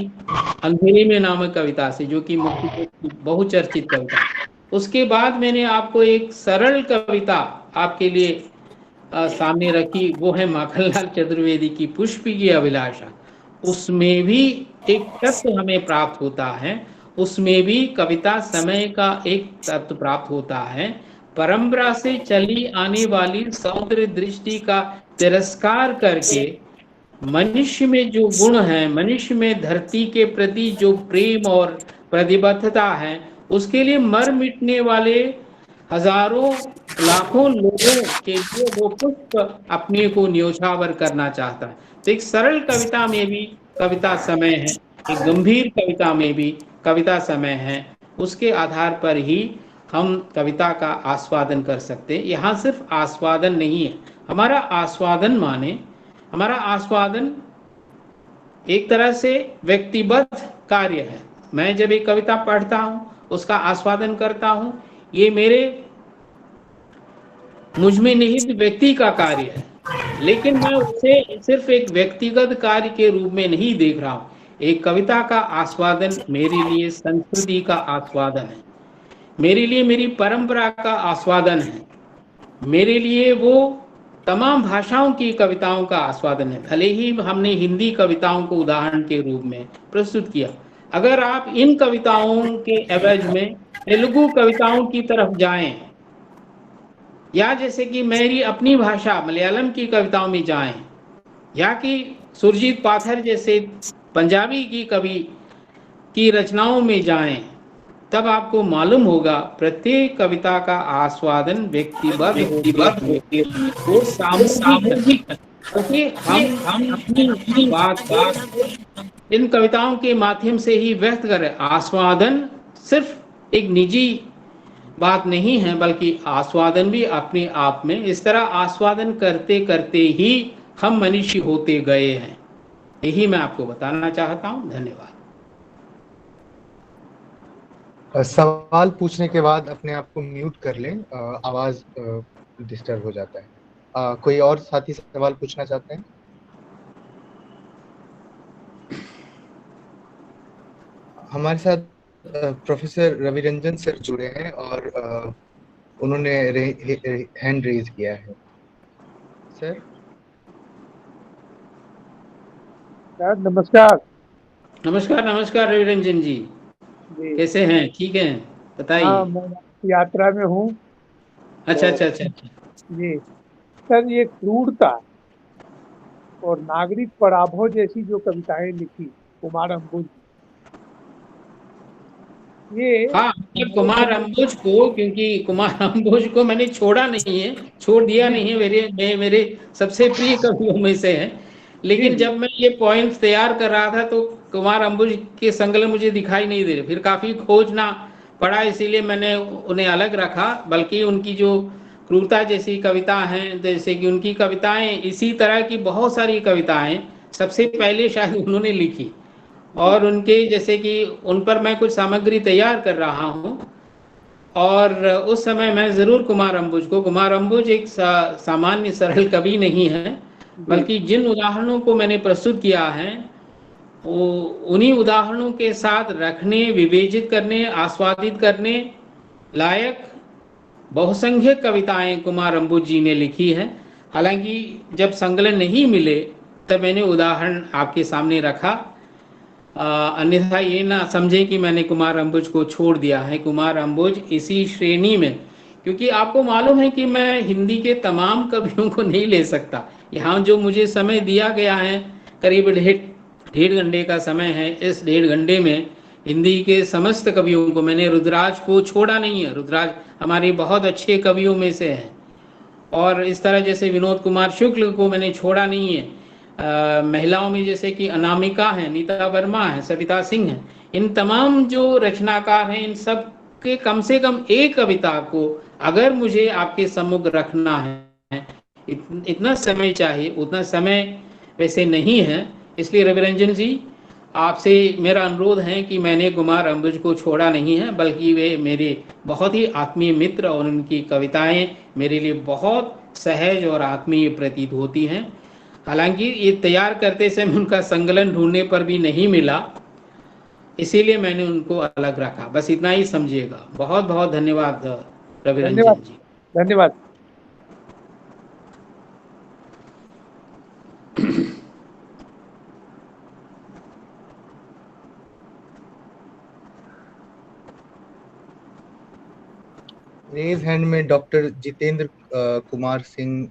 अंधेरे में नामक कविता से, जो कि मुख्य बहुचर्चित कविता। उसके बाद मैंने आपको एक सरल कविता आपके लिए सामने रखी, वो है माखनलाल चतुर्वेदी की पुष्प की अभिलाषा। उसमें भी एक तत्व हमें प्राप्त होता है, उसमें भी कविता समय का एक तत्व प्राप्त होता है। परंपरा से चली आने वाली सौंदर्य दृष्टि का तिरस्कार करके मनुष्य में जो गुण है, मनुष्य में धरती के प्रति जो प्रेम और प्रतिबद्धता है, उसके लिए मर मिटने वाले हजारों लाखों लोगों के लिए वो पुष्प अपने को न्योछावर करना चाहता है। तो एक सरल कविता में भी कविता समय है, एक गंभीर कविता में भी कविता समय है। उसके आधार पर ही हम कविता का आस्वादन कर सकते हैं। यहाँ सिर्फ आस्वादन नहीं है, हमारा आस्वादन माने हमारा आस्वादन एक तरह से व्यक्तिगत कार्य है। मैं जब एक कविता पढ़ता हूँ, उसका आस्वादन करता हूँ, ये मेरे मुझ में निहित व्यक्ति का कार्य है, लेकिन मैं उसे सिर्फ एक व्यक्तिगत कार्य के रूप में नहीं देख रहा हूँ। एक कविता का आस्वादन मेरे लिए संस्कृति का आस्वादन है, मेरे लिए मेरी परंपरा का आस्वादन है, मेरे लिए वो तमाम भाषाओं की कविताओं का आस्वादन है। भले ही हमने हिंदी कविताओं को उदाहरण के रूप में प्रस्तुत किया, अगर आप इन कविताओं के एवज में तेलुगु कविताओं की तरफ जाएं, या जैसे कि मेरी अपनी भाषा मलयालम की कविताओं में जाएं, या कि सुरजीत पाथर जैसे पंजाबी की कवि की रचनाओं में जाएं, तब आपको मालूम होगा प्रत्येक कविता का आस्वादन व्यक्तिगत होते हुए वो सामूहिक है। क्योंकि हम अपनी बात को इन कविताओं के माध्यम से ही व्यक्त करें। आस्वादन सिर्फ एक निजी बात नहीं है, बल्कि आस्वादन भी अपने आप में, इस तरह आस्वादन करते करते ही हम मनुष्य होते गए हैं। यही मैं आपको बताना चाहता हूं। धन्यवाद। सवाल पूछने के बाद अपने आप को म्यूट कर लें, आवाज डिस्टर्ब हो जाता है। कोई और साथी सवाल पूछना चाहते हैं? हमारे साथ प्रोफेसर रवि रंजन सर जुड़े हैं और उन्होंने हैंड रेज किया है। सर सर नमस्कार। नमस्कार नमस्कार रवि रंजन जी, जी कैसे हैं? ठीक हैं? हाँ, बताइए। मैं यात्रा में हूँ। अच्छा तो अच्छा अच्छा अच्छा। जी सर, ये क्रूरता और नागरिक पराभव जैसी जो कविताएं लिखी कुमार अंबुज ने, ये हाँ, मतलब हमारे कुमार समय। अंबुज को, क्योंकि कुमार अंबुज को मैंने छोड़ा नहीं है, छोड़ दिया जी नहीं है, मेरे सबसे प्रिय कवियों में से है। जी लेकिन जी जब मैं ये पॉइंट्स तैयार कर रहा था तो कुमार अंबुज के संकलन मुझे दिखाई नहीं दे रहे, फिर काफी खोजना पड़ा, इसीलिए मैंने उन्हें अलग रखा। बल्कि उनकी जो क्रूरता जैसी कविता हैं, जैसे कि उनकी कविताएं, इसी तरह की बहुत सारी कविताएं सबसे पहले शायद उन्होंने लिखी। जी और उनके जैसे कि उन पर मैं कुछ सामग्री तैयार कर रहा हूँ। और उस समय मैं ज़रूर कुमार अंबुज को, कुमार अंबुज एक सामान्य सरल कवि नहीं है, जी बल्कि जिन उदाहरणों को मैंने प्रस्तुत किया है वो उन्हीं उदाहरणों के साथ रखने, विवेचित करने, आस्वादित करने लायक बहुसंख्यक कविताएं कुमार अंबुज जी ने लिखी हैं। हालांकि जब संकलन नहीं मिले तब मैंने उदाहरण आपके सामने रखा। अन्यथा ये ना समझे कि मैंने कुमार अंबुज को छोड़ दिया है। कुमार अंबुज इसी श्रेणी में, क्योंकि आपको मालूम है कि मैं हिंदी के तमाम कवियों को नहीं ले सकता। यहाँ जो मुझे समय दिया गया है, करीब डेढ़ घंटे का समय है। इस डेढ़ घंटे में हिंदी के समस्त कवियों को, मैंने रुद्रराज को छोड़ा नहीं है, रुद्रराज हमारे बहुत अच्छे कवियों में से हैं। और इस तरह जैसे विनोद कुमार शुक्ल को मैंने छोड़ा नहीं है। महिलाओं में जैसे कि अनामिका हैं, नीता वर्मा हैं, सविता सिंह हैं, इन तमाम जो रचनाकार हैं, इन सब के कम से कम एक कविता को अगर मुझे आपके सम्मुख रखना है, इतना समय चाहिए। उतना समय वैसे नहीं है। इसलिए रविरंजन जी, आपसे मेरा अनुरोध है कि मैंने कुमार अंबुज को छोड़ा नहीं है, बल्कि वे मेरे बहुत ही आत्मीय मित्र, और उनकी कविताएं मेरे लिए बहुत सहज और आत्मीय प्रतीत होती हैं। हालांकि ये तैयार करते समय उनका संकलन ढूंढने पर भी नहीं मिला, इसीलिए मैंने उनको अलग रखा। बस इतना ही समझिएगा। बहुत बहुत धन्यवाद धन्यवाद। रविरंजन जी। धन्यवाद। रेज हैंड में डॉक्टर जितेंद्र कुमार सिंह।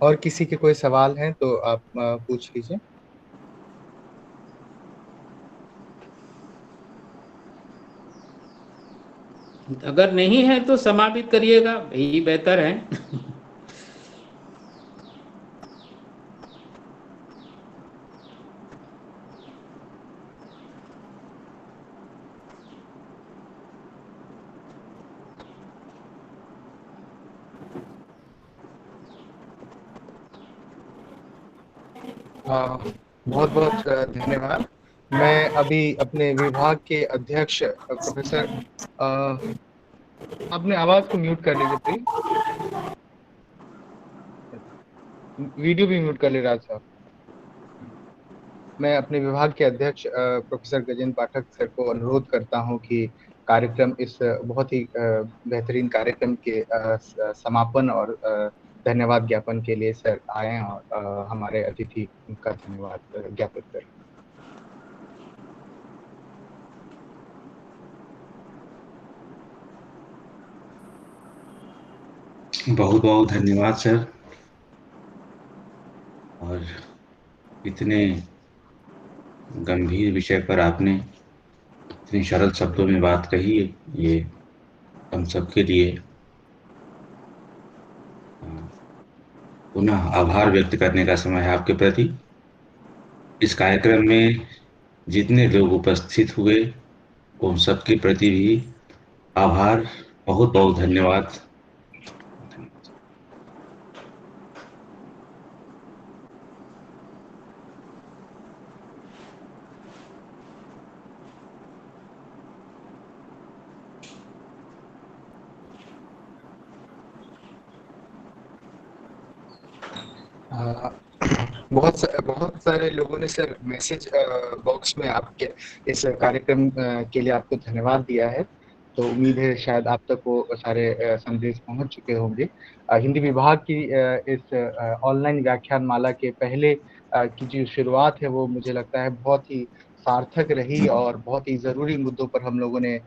और किसी के कोई सवाल हैं तो आप पूछ लीजिए। अगर नहीं है तो समापित करिएगा, यही बेहतर है। बहुत बहुत धन्यवाद। मैं अभी अपने विभाग के अध्यक्ष प्रोफेसर, अपने आवाज को म्यूट कर लीजिए प्लीज। वीडियो भी म्यूट कर ले राज साहब। मैं अपने विभाग के अध्यक्ष प्रोफेसर गजेंद्र पाठक सर को अनुरोध करता हूं कि कार्यक्रम, इस बहुत ही बेहतरीन कार्यक्रम के समापन और धन्यवाद ज्ञापन के लिए सर आए और हमारे अतिथि का धन्यवाद ज्ञापित करें। बहुत बहुत धन्यवाद सर। और इतने गंभीर विषय पर आपने इतने सरल शब्दों में बात कही, ये हम सबके लिए पुनः आभार व्यक्त करने का समय है आपके प्रति। इस कार्यक्रम में जितने लोग उपस्थित हुए उन सबके प्रति भी आभार, बहुत बहुत धन्यवाद। अ, बहुत सारे लोगों ने सर मैसेज बॉक्स में आपके इस कार्यक्रम के लिए आपको धन्यवाद दिया है। तो उम्मीद है शायद आप तक वो सारे संदेश पहुंच चुके होंगे। हिंदी विभाग की इस ऑनलाइन व्याख्यान माला के पहले की जो शुरुआत है वो मुझे लगता है बहुत ही सार्थक रही और बहुत ही जरूरी मुद्दों पर हम लोगों ने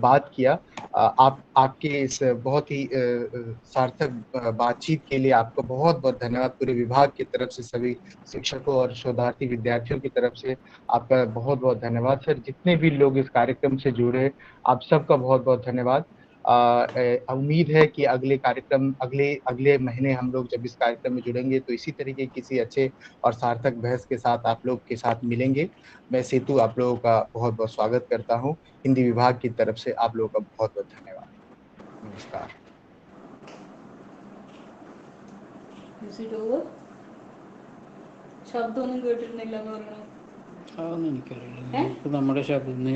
बात किया। आपके इस बहुत ही सार्थक बातचीत के लिए आपको बहुत बहुत धन्यवाद। पूरे विभाग की तरफ से सभी शिक्षकों और शोधार्थी विद्यार्थियों की तरफ से आपका बहुत बहुत धन्यवाद सर। जितने भी लोग इस कार्यक्रम से जुड़े, आप सबका बहुत बहुत धन्यवाद। उम्मीद है कि अगले कार्यक्रम अगले अगले महीने हम लोग जब इस कार्यक्रम में जुड़ेंगे तो इसी तरीके किसी अच्छे और सार्थक बहस के साथ आप लोग के साथ मिलेंगे। मैं सेतु आप लोगों का बहुत बहुत स्वागत करता हूँ। हिंदी विभाग की तरफ से आप लोगों का बहुत बहुत धन्यवाद। नमस्कार। ശബ്ദമൊന്നും കേട്ടിട്ടുണ്ടല്ലോ എന്ന് പറയണത്. അതൊന്നും എനിക്കറിയില്ല. നമ്മുടെ ശബ്ദം